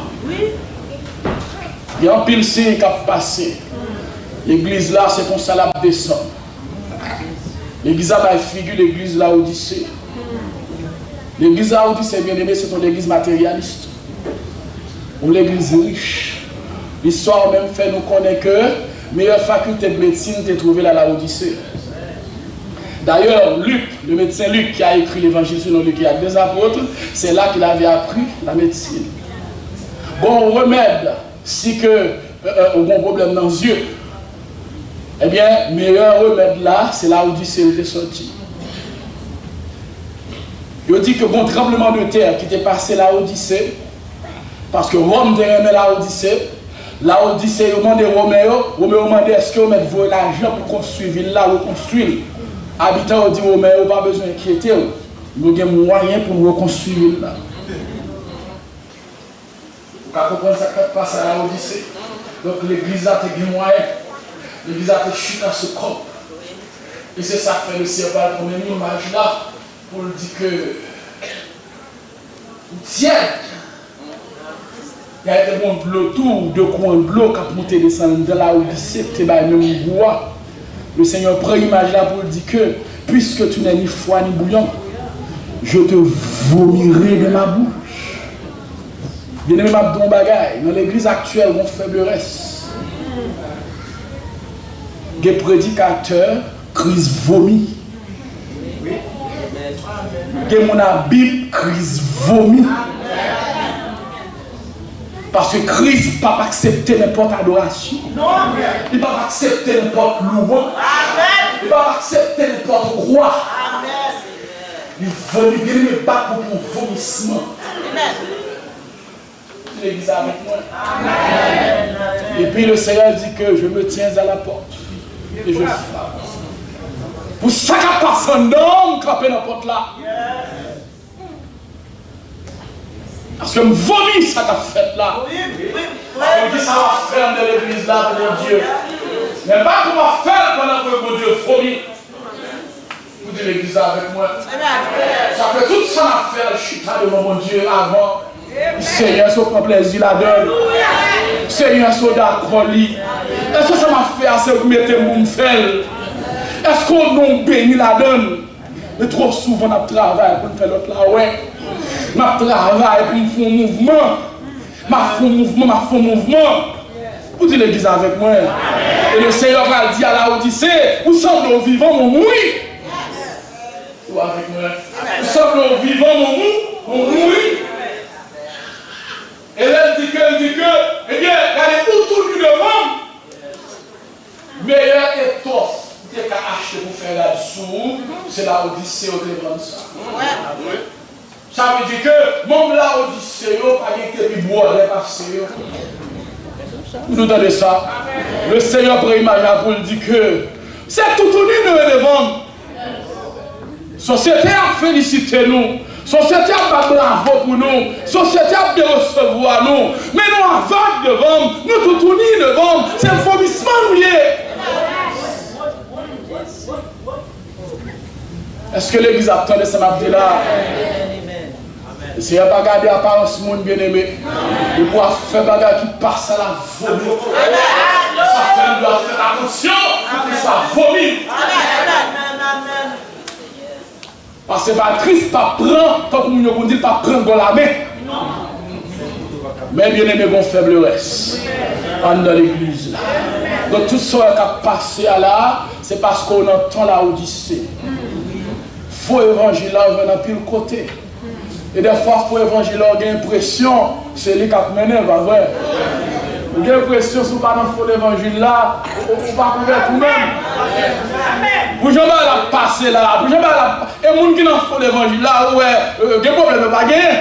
Il y a un pile signe qui a passé. L'église là, c'est comme ça la descend. L'église là, elle figure l'église là Odyssée. L'église là Odyssée, bien aimé, c'est une église matérialiste. Ou l'église riche. L'histoire même fait nous connaître que meilleure faculté de médecine t'est trouvée là la Odyssée. D'ailleurs, Luc, le médecin Luc qui a écrit l'évangile selon Luc, qui a 2 apôtres, c'est là qu'il avait appris la médecine. Bon remède. Si que on a un problème dans les yeux, eh bien, meilleur remède là, c'est là où Odyssée était sorti. Il dit que bon tremblement de terre qui était passé là Odyssée, parce que Rome aimait la Odyssée, la Odyssée, il demandait Roméo demandait est-ce que vous mettez l'argent pour construire ville là, reconstruire. Habitants dit Roméo, pas besoin d'inquiéter, nous avons moyen pour reconstruire ville là. Vous comprenez ça qui passe à la Odyssée. Donc l'église a été moyen. L'église a été chute à ce corps. Et c'est ça que fait le serpent pour une image là. Pour dire que. Tiens. Il y a été bon de l'eau, tout de coin de l'eau qui a monté descendre de la Odyssée. Tu es même bois. Le Seigneur prend l'image là pour dire que. Puisque tu n'as ni foi ni bouillon, je te vomirai de ma bouche. Bien aimé, ma bon bagaille. Dans l'église actuelle, on faiblesse. Des prédicateurs, crise vomi. Des mon Bible, crise vomi. Parce que Christ ne peut pas accepter n'importe adoration. Il ne peut pas accepter n'importe louange. Il ne peut pas accepter n'importe roi. Il vomit, bien aimé, pas pour mon vomissement. L'église avec moi. Amen. Et puis le Seigneur dit que je me tiens à la porte et je frappe. Pour ça qu'à personne d'homme camper dans la porte là. Parce que me vomis ça qu'a fait là. On dit ça va faire de l'église là pour Dieu. Mais pas comment faire pendant que mon Dieu vomit. Vous dites l'église avec moi. Ça fait tout ça à faire. Je suis pas devant mon Dieu avant. Seigneur, si on prend plaisir là-dedans. Seigneur, si on d'accord. Est-ce que ça m'a fait assez pour mettre mon fel? Est-ce qu'on nous bénit là-dedans? Mais trop souvent, on travaille pour faire l'autre là, ouais. On travaille pour faire un mouvement. Ma mouvement. Vous dites l'église avec moi. Et le Seigneur va dire à la Odyssée, où sommes-nous vivants, mon oui? Ou avec moi. Où sommes-nous vivants, mon oui? Et là, elle dit que, eh bien, regardez où tout lui demande. Meilleure étoffe que tu as acheté pour faire là-dessous, c'est la Odyssée au devant de ça. Ça veut dire que mon là Odyssée, pas que du bois, les passés. Vous entendez ça? Le Seigneur prend image pour lui dire que c'est tout uni nous élevons. Société a félicité nous. Société a pas bravo pour nous. Société a bien recevoir nous. Mais nous avons devant, nous tout unis devant. C'est un vomissement nous. Est-ce que l'église attendait ça m'a dit là? Le Seigneur n'a pas gardé l'apparence monde bien-aimé. Il doit faire bagarre qui passe à la vomi. Ça fait doit faire attention pour que ça vomit. Parce que Christ pas prend, tant que nous dit pas prendre dans la main. Mais bien-aimé, bon faiblesse. Dans l'église là. Donc tout ce qui a passé à là, c'est parce qu'on entend la Odyssée. Faux évangile là, on a pile côté. Et des fois, il faut évangile, on a l'impression, c'est lui qui a mené, pas vrai? On a l'impression, si vous pas dans le évangile là, on ne peut pas couvrir tout-même. Pour jamais la passer là, pour jamais la. Et les gens qui dans l'évangile là, ouais, il y a des problèmes, pas gagner.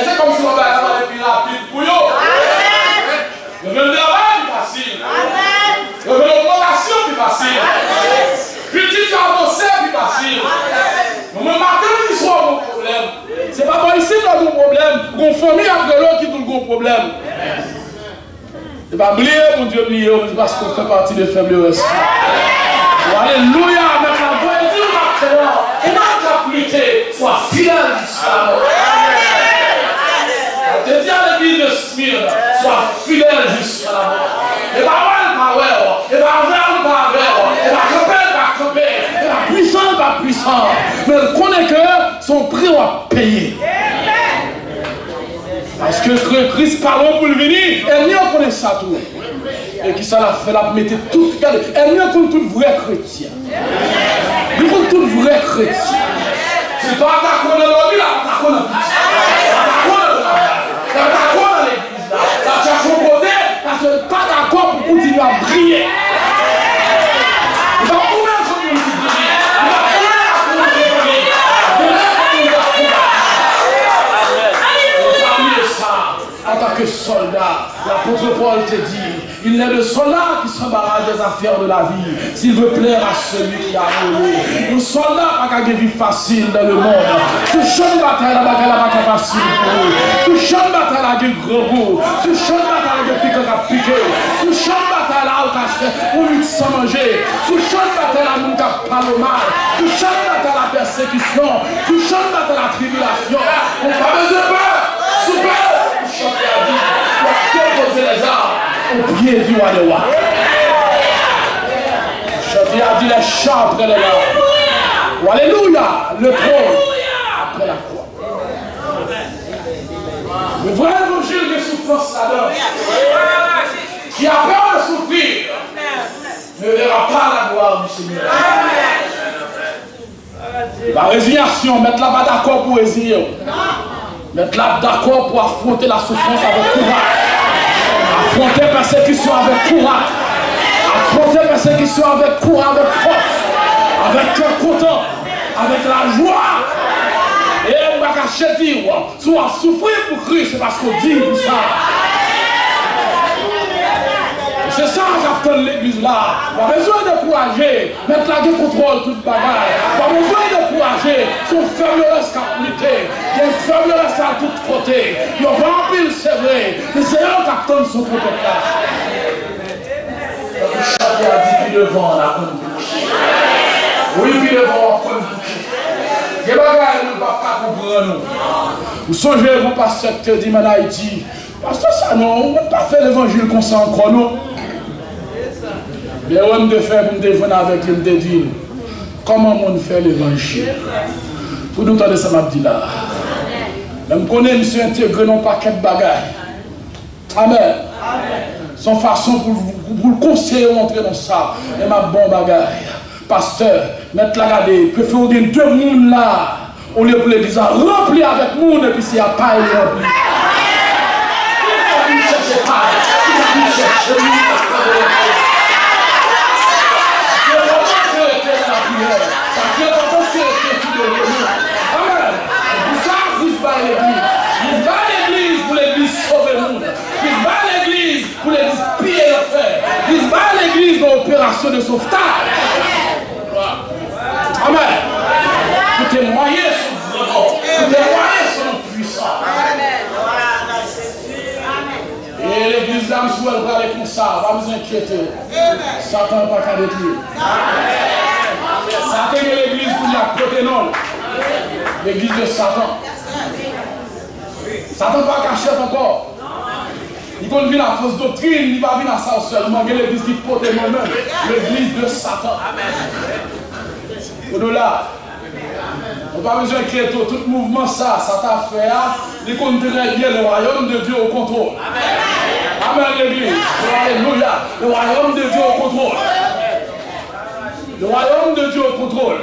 C'est comme si on va avoir des plus rapides pour eux. Le travail est facile. L'augmentation est facile. Petit avancé est facile. Mais maintenant, ils sont un problème. C'est pas bon ici qu'on a un problème. Qu'on famille après l'autre qui a un gros problème. C'est pas oublier, mon Dieu, oublier, parce qu'on fait partie des faiblesses. Alléluia, maintenant, vous allez dire maintenant, et notre appliqué soit fidèle jusqu'à la mort. Je dis à l'église de Smyrne, sois fidèle jusqu'à la mort. Et pas ouais, et pas et pas camper, et pas puissant. Mais elle connaît que son prix va payer. Parce que Christ parle pour le venir, elle n'y connaît ça tout. Et qui ça l'a fait, la mettre tout. Elle n'y connaît tout vrai chrétien. Elle connaît tout vrai chrétien. C'est pas ta connaît l'homme, là, ta connaît dans l'église là. Ça cherche au côté parce que pas d'accord pour continuer à briller. Il va courir sur une petite brille. Il va courir à en tant que soldat, l'apôtre Paul te dit, il n'est le soldat qui s'embarrasse des affaires de la vie s'il veut plaire à celui qui a roulé. Le soldat n'a pas de vie facile dans le monde. Ce champ de bataille n'a pas facile pour eux. Ce champ de bataille a des gros goûts. Ce champ de bataille a des piquants à piquer. Ce champ de bataille a on lutte sans manger. Ce champ de bataille a mon cap pas le mal. Ce champ de bataille a persécution. Ce champ de bataille a tribulation. On n'a pas besoin de peur. Super. Le chanteur a dit, pour poser les armes au pied du roi des rois. Le chanteur a dit, les chants après les larmes. Alléluia, le trône après la croix. Le vrai évangile de souffrance là-dedans, qui a peur de souffrir, ne verra pas la gloire du Seigneur. La résignation, mettre-la pas d'accord pour résigner. Mettre-la d'accord pour affronter la souffrance avec courage. Affronter la persécution avec courage. Affronter la persécution avec courage, avec force. Avec cœur content. Avec la joie. Et on va cacher dire, soit souffrir pour Christ, c'est parce qu'on dit ça. C'est ça qu'attend l'église là. Pas besoin de courager, mettre la gueule contrôle toute bagaille. Pas besoin de courager, son faiblesse capacité. Il y a une faiblesse à tous côtés. Il y a pas pile, c'est vrai. Mais c'est eux qui attendent son prophète là. Le chat qui a dit qu'il devant la conduite. Oui, puis devant la conduite. Les bagailles ne vont pas comprendre. Vous songez, vous pasteur te dit, en Haïti, parce que ça, non, on n'a pas fait l'évangile qu'on s'en croit, non. Mais on me fait pour me défendre avec lui, me dire, comment on fait l'évangile? Pour nous entendre ça, m'a dit là. Je me connais, monsieur, intégré dans un paquet de bagailles. Amen. Son façon pour le conseiller rentrer dans ça. Et ma bonne bagaille. Pasteur, mettre la garder, préfère dire deux mondes là. On est pour l'église rempli avec monde et puis c'est à pas il est rempli. Ça fait longtemps que Il va à l'église dans l'opération de sauvetage. Amen. Pour témoigner son vraiment, pour témoigner son puissant. Et l'église là, si elle va aller comme ça, va vous inquiéter. Satan n'a pas qu'à détruire. Satan est l'église pour la côté non. L'église de Satan. Satan n'a pas caché encore. Il ne vient à la fausse doctrine, il va venir à ça seulement. Il y a l'église qui porte moi-même. L'église de Satan. Au-delà. On n'a pas besoin d'inquiéter tout mouvement ça t'a fait. Il compte très bien le royaume de Dieu au contrôle. Amen l'église. Alléluia. Le royaume de Dieu au contrôle. Le royaume de Dieu au contrôle.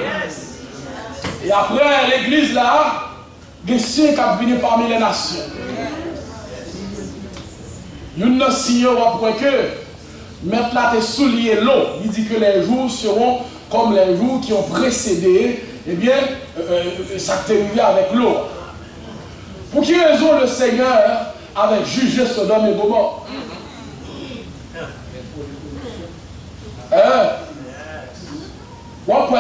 Et après l'église là, des signes qui viennent parmi les nations. Nous ne signons après que mettre là tes souliers l'eau. Il dit que les jours seront comme les jours qui ont précédé. Eh bien, ça t'est arrivé avec l'eau. Pour quelle raison le Seigneur avait jugé Sodome et Gomorrhe?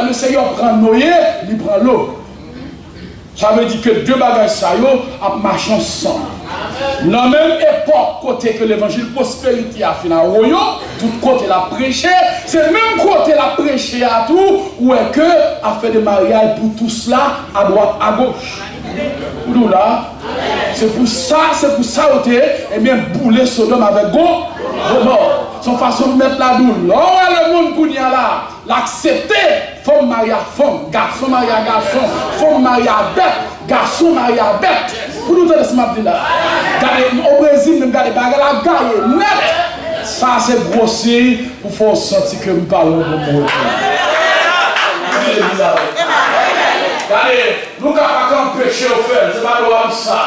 Le Seigneur prend Noé, il prend l'eau. Ça veut dire que deux bagages ça a marché ensemble. Dans la même époque, côté que l'évangile prospérité a fait dans le royaume, tout côté l'a prêché, c'est le même côté l'a prêché à tout, où est que a fait des mariages pour tout cela, à droite, à gauche. Pour nous là, c'est pour ça, et bien, bouler Sodome avec Gomorrhe. Son façon de mettre la doule. Là, le monde pour dire là, l'accepter, femme marie à femme, garçon marie à garçon, femme marie à bête, garçon marie à bête. Pour nous donner ce matin là. Au Brésil, même regardez, la gagne net. Ça, c'est grossier pour faire sentir que nous parlons de moi. Regardez, nous ne pouvons pas empêcher au fait, c'est pas loin de ça.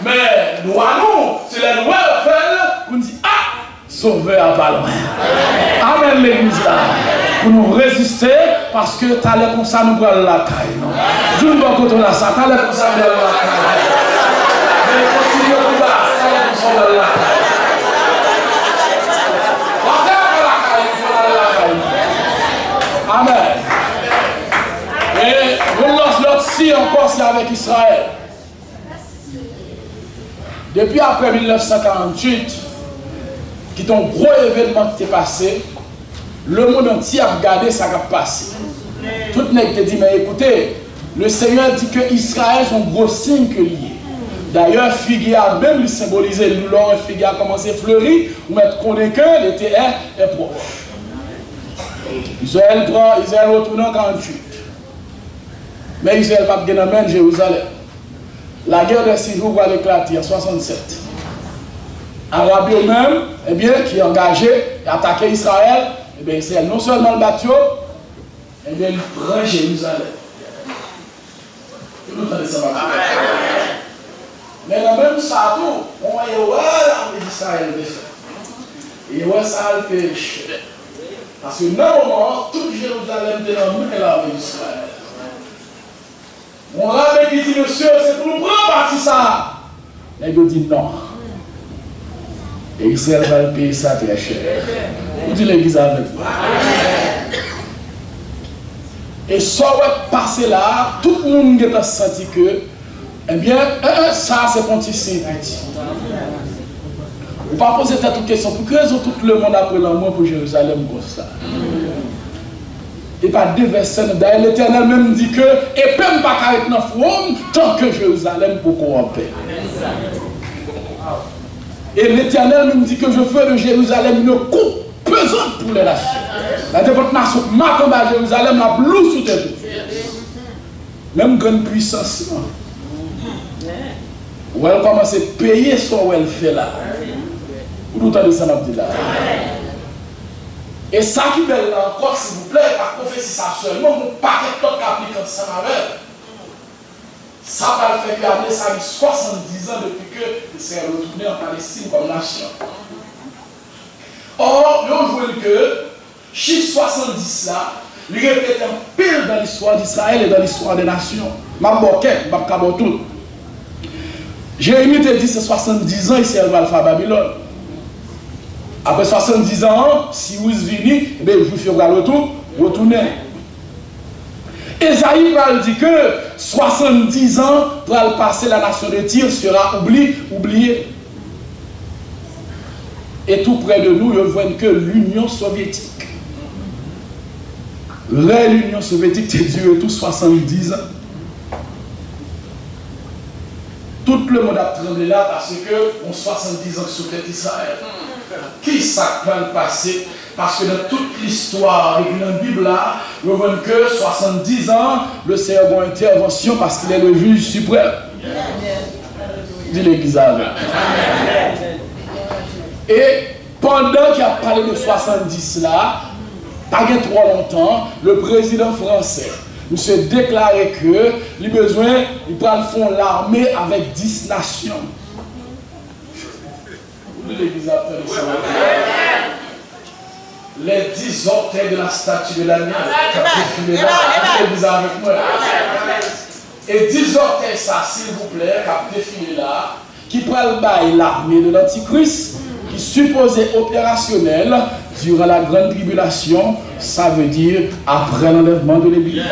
Mais nous, c'est les lois au fait, nous disons, sauveur à pas loin. Amen l'église là. Pour nous résister, parce que t'as l'air comme ça, nous prenons la caille. Dieu nous va côté là, ça, t'as l'air comme ça, nous prenons la caille. Mais continuez comme ça, t'as l'air comme ça, nous prenons la caille. Amen. Et on lance l'autre si encore, c'est avec Israël. Depuis après 1948, qui est un gros événement qui est passé, le monde entier a regardé ça qui a passé. Tout le monde dit, mais écoutez, le Seigneur dit que Israël est un gros signe que lié. D'ailleurs, figuier a même symbolisé l'or, figuier a commencé à fleurir, ou mettre qu'on est que l'été est proche. Israël retourne en 48. Mais Israël va gagner même Jérusalem. La guerre des 6 jours va éclater en 67. Arabes eux-mêmes, eh bien, qui est engagé et attaqué Israël, eh bien, Israël non seulement le bateau, eh bien, il prend Jérusalem. Vous entendez ça? Mais dans le même château, on voit l'armée d'Israël de fait. Et ouais, ça a fait péché. Parce que normalement, toute Jérusalem était dans l'armée d'Israël. Mon armée qui dit, monsieur, c'est pour nous prendre partie ça. Et il dit non. Et Israël va le payer ça très cher. Vous dites l'église avec moi. Et ça va passer là, tout le monde a senti que, eh bien, ça c'est un petit signe petit. Vous ne pouvez pas poser cette question. Pour quelle raison tout le monde a pris l'amour pour Jérusalem comme ça? Et pas deux versets. D'ailleurs, l'Éternel même dit que, et peut même pas carrer dans le front tant que Jérusalem pour corromper. Et l'Éternel nous dit que je fais de Jérusalem une coupe pesante pour les nations. La de votre nation, ma tombe à Jérusalem, la blouse sous tête. Même grande puissance. Ou elle commence à payer ce qu'elle fait là. Vous entendez ça, dit là. Et ça qui est belle là encore, s'il vous plaît, par prophétie ça seulement, mon paquet de temps qu'applique ça avec. Ça va faire garder ça 70 ans depuis que c'est retourné en Palestine comme nation. Or, nous voyons que chiffre 70 là, il répète un pile dans l'histoire d'Israël et dans l'histoire des nations. Ma boquette, ma cabotou. Jérémie te dit c'est 70 ans ici elle va le faire à Babylone. Après 70 ans, si vous venez, eh bien, vous ferez le tour, retourner. Esaïe va dire que 70 ans pour le passer, la nation de Tyr sera oubliée. Et tout près de nous, ils voient que l'Union soviétique. L'Union soviétique a duré tout 70 ans. Tout le monde a tremblé là parce que on 70 ans sur tête Israël. Qui ça va le passer? Parce que dans toute l'histoire, dans la Bible, là, nous voyons que 70 ans, le Seigneur a une intervention parce qu'il est le juge suprême. Dit l'Église avec. Et pendant qu'il a parlé de 70 là, pas trop longtemps, le président français nous s'est déclaré que il besoin, il va faire l'armée avec 10 nations. L'Église a les 10 orteils de la statue de l'agneau qui a défilé là, l'Église avec moi. Et 10 orteils, ça, s'il vous plaît, qui a défilé là, qui prend le bail l'armée de l'Antichrist, qui supposait opérationnel durant la grande tribulation, ça veut dire après l'enlèvement de l'Église.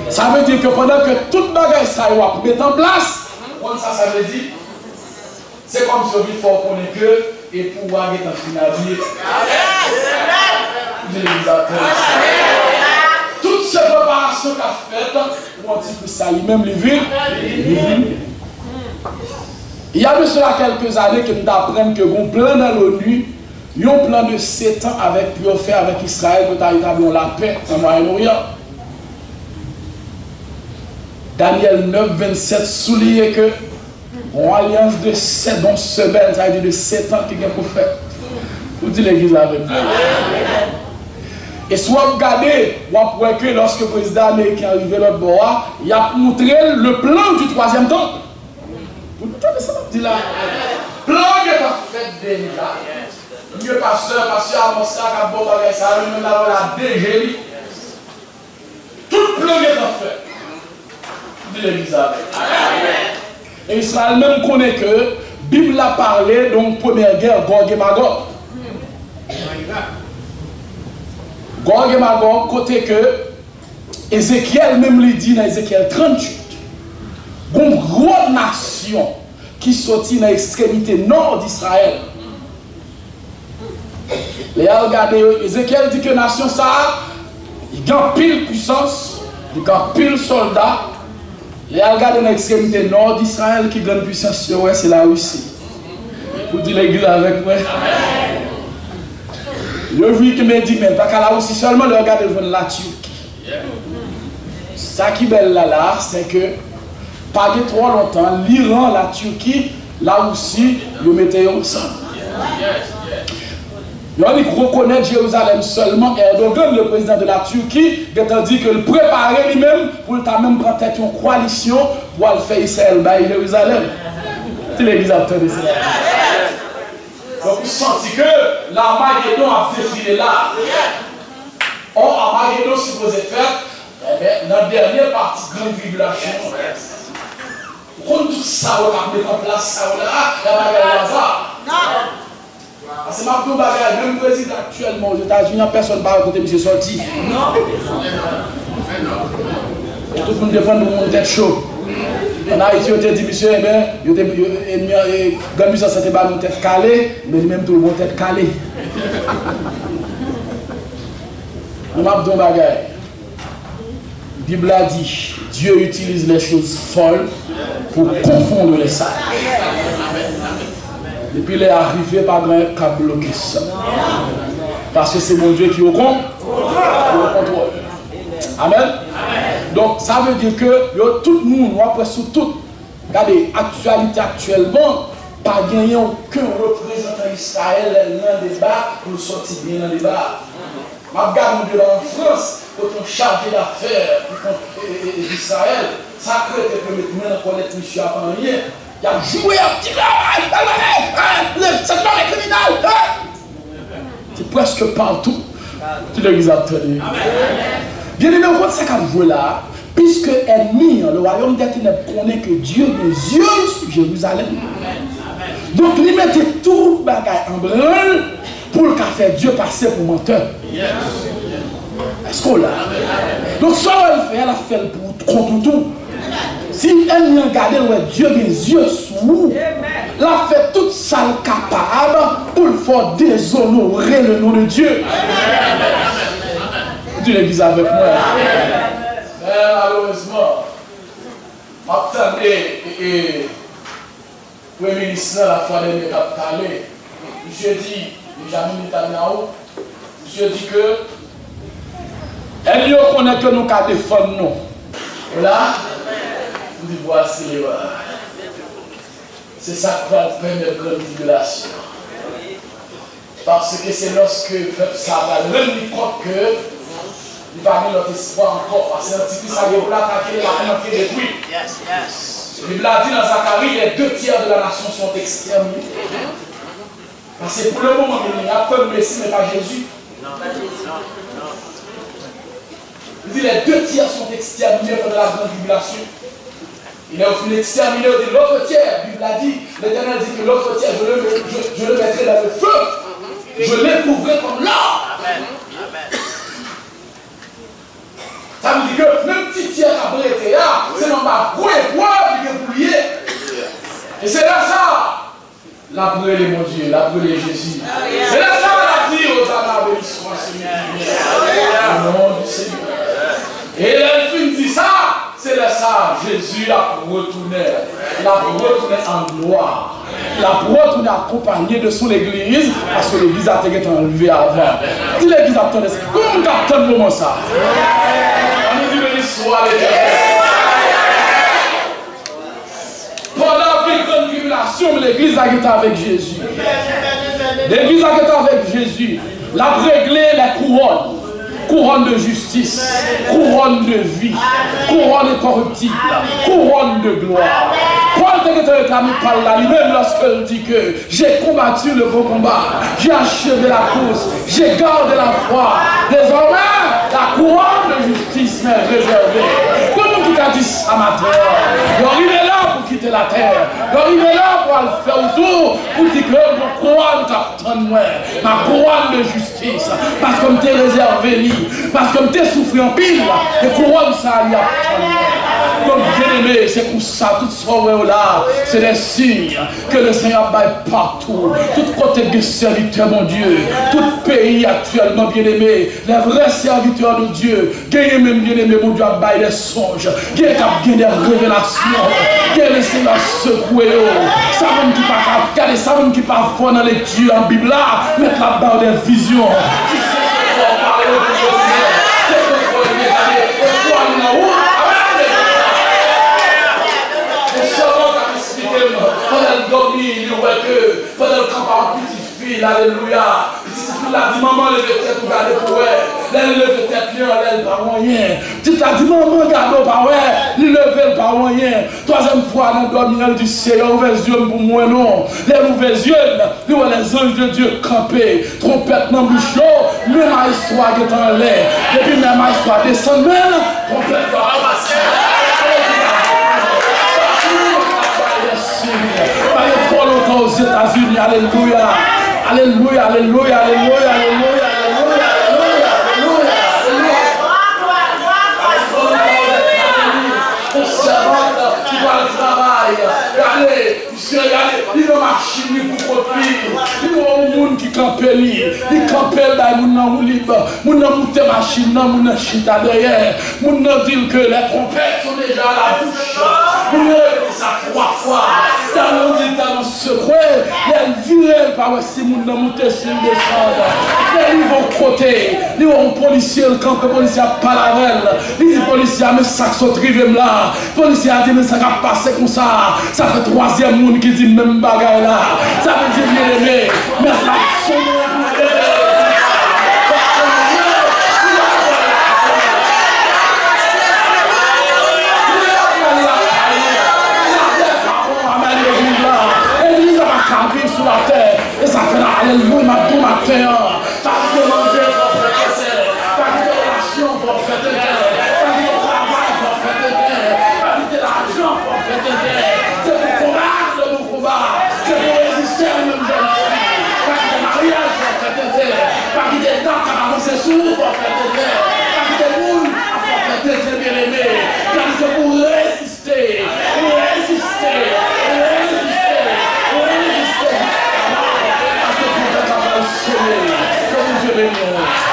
Ça veut dire que pendant que toute bagaille ça va mettre en place, comme ça veut dire, c'est comme si on faut qu'on est que et pouvoir être en finalité. Toute cette préparation qu'a faite, on dit que ça lui-même les villes. Il y a de cela quelques années que nous apprenons que un plan dans l'ONU, un plan de 7 ans pour faire avec Israël pour établir la paix dans le Moyen-Orient. Daniel 9, 27 souligne que une alliance de 7 dont semaine, ça veut dire de 7 ans qui est pour faire. Vous dites l'Église avec vous. Et soit vous regardez, vous voyez que lorsque le président américain est arrivé l'autre bord, il a montré le plan du 3e temps. Vous entendez ça, dit là? Plan qui est fait déjà. Mieux pasteur Amos là, qui a bon bagage, ça a même la DG. Tout le plan qui est fait. Dit l'Église avec. Et Israël même connaît que la Bible a parlé donc première guerre, Gog et Magog. Gog et Magog, côté que Ézéchiel même lui dit dans Ézéchiel 38, une grande nation qui sortit dans l'extrémité nord d'Israël. Les regardez, Ézéchiel dit que la nation ça, il a pile puissance, il a pile soldats. Les regardez dans l'extrémité nord d'Israël qui grande puissance, c'est la Russie. Vous dites l'Église avec moi. Le vu que me dit même pas qu'à la Russie seulement, le regardez devant la Turquie. Ça qui est belle là, c'est que pas de trop longtemps, l'Iran, la Turquie, la Russie, ils mettaient ensemble. Ils reconnaissent Jérusalem seulement. Erdogan, le président de la Turquie, a dit que le préparait lui-même pour même prendre une coalition pour aller faire Israël by Jérusalem. C'est l'Église a entendu ça. Donc vous sentez que l'Armageddon a défilé là. Or, Armageddon supposé faire dans la dernière partie de la grande tribulation. Quand tout ça, on va mettre en place ça, il n'y a pas de hasard. Parce que ma bagage, même le président actuellement aux États-Unis, personne ne va raconter M. Sorti. Non. Et tout le monde dépend de mon tête chaud. En Haïti, on a dit, monsieur, eh bien, quand nous sommes pas nos têtes calées, mais même tout le monde tête calée. On a dit un bagage. La Bible a dit, Dieu utilise les choses folles pour confondre les sages. Et puis il est arrivé par grand qui a bloqué ça. Parce que c'est mon Dieu qui est au contrôle. Amen. Donc ça veut dire que tout le monde, après sous tout, regardez, actualité actuellement, pas gagné aucun représentant d'Israël dans le débat pour sortir bien dans le débat. Je regarde en France, quand on chargé d'affaires d'Israël, ça crée que maintenant on connaît monsieur à rien. Il a joué un petit c'est pas les criminels. C'est presque partout. Tu l'as entendu. Bien aimé, on voit ça qu'on joue là, puisque ennemi, le royaume des ténèbres connaît que Dieu est yeux sur Jérusalem. Donc, il mettait tout bagaille en branle pour le faire Dieu passer pour menteur. Est-ce qu'on l'a? Donc, ça, elle fait pour contre tout. Si elle n'y a regardé, Dieu des yeux sous, elle a fait toute ça capable pour le faire déshonorer le nom de Dieu. Dieu l'église avec moi. Mais malheureusement, attendez, et le Premier ministre, la fois dernière, a parlé. Monsieur dit, Benjamin Netanyahu, monsieur dit que elle ne connaît que nous qu'à défendre nous. Là, vous dites voici les rois. C'est ça qui va prendre de grande tribulation. Parce que c'est lorsque le peuple ça va rendre compte que il va avoir notre espoir encore. Parce que c'est un petit peu ça qui va attaquer la manquer de bruit. La Bible a dit dans Zacharie, les 2 tiers de la nation sont exterminés. Parce que pour le moment, il n'y a pas de Messie, mais pas Jésus. Il dit les 2 tiers sont exterminés pendant la grande tribulation. Il est au final exterminé de l'autre tiers. La Bible a dit, l'Éternel dit que l'autre tiers, je le mettrai dans le feu. Je l'éprouverai comme l'or. Ça veut dire que même petit tiers à brûler, c'est dans ma gros épreuve qui est bouillé. Et c'est là ça. La brûler mon Dieu, la brûler Jésus. C'est là ça la dire aux âmes bénis soit celui au nom du Seigneur. Et l'elfine dit ça, c'est là ça. Jésus a retourné en gloire. La retourné accompagné de son église, parce que l'église a été enlevée avant. Si l'église a entendu ça, comment on a entendu comment ça? On nous dit béni soit l'Éternel. Pendant la grande tribulation, l'église a été avec Jésus. L'église a été avec Jésus. La réglé les couronnes. Couronne de justice, couronne de vie, couronne incorruptible, couronne de gloire. Paul était réclamé par là, lui-même lorsqu'il dit que j'ai combattu le bon combat, j'ai achevé la course, j'ai gardé la foi. Désormais, la couronne de justice m'est réservée. Comment tu as dit ça, ma terre? Donc il est là pour quitter la terre. Donc il est là pour aller faire autour, pour dire que mon couronne t'attend moi, ma couronne de justice, parce que tu es réservé. Parce que tu es souffert en pile, et couronne ça y a. Donc bien aimé, c'est pour ça, tout ce là, c'est des signes que le Seigneur baille partout. Tout côté de serviteurs, mon Dieu, tout pays actuellement, bien aimé, les vrais serviteurs de Dieu, gagnez même bien aimé, mon Dieu, baille des songes, gagnez des révélations, gagnez le Seigneur secoué. Ça même qui pas regardez, ça même qui pas fort dans les dieux en Bible là, mettre la barre des visions. Pendant le camp petite fille, alléluia. Tu l'as dit, maman, lève tête pour garder pour elle. Elle lève tête, elle pas moyen. Tu l'as dit, maman, garde pas ouais. Il lève pas moyen. Troisième fois, elle dormi, elle dit, Seigneur, ouvre les yeux pour moi, non. Elle ouvre les yeux, nous voyons les anges de Dieu camper. Trompette dans le bouchon, même ma histoire qui est en l'air. Et puis même ma histoire descend, même, trompette va ramasser. Pas trop longtemps aux États-Unis, alléluia. Alléluia, alléluia, alléluia, alléluia, alléluia, alléluia, alléluia. Qui va le travail. Regardez, il y a une machine pour produire. Il y a un monde qui campe lui. Il campe là, il y a un libre. Il y a une machine, il y a un chita derrière. Il y a dit que les trompettes sont déjà à la bouche. Il y a ça 3 fois. Dans le monde, dans le secret, il y a viré par si il y a monté sur le descendre. Ils vont côté. Ils vont policier, le camp, le policier pas la veille. Ils disent policier, mais ça qui sont trivés là. Le policier a dit, mais ça va passer comme ça. Ça fait 3e monde qui dit même bagaille là. Ça veut dire bien aimé. Mais ça sur la terre et ça fait la alléluia tout matin. Pas de manger pour faire casser, pas de relation pour faire de guerre, pas de travail pour faire de guerre, pas de l'argent pour faire de guerre. C'est pour combattre mon combat, c'est pour résister à même jeune fille. Que mon Dieu bénisse.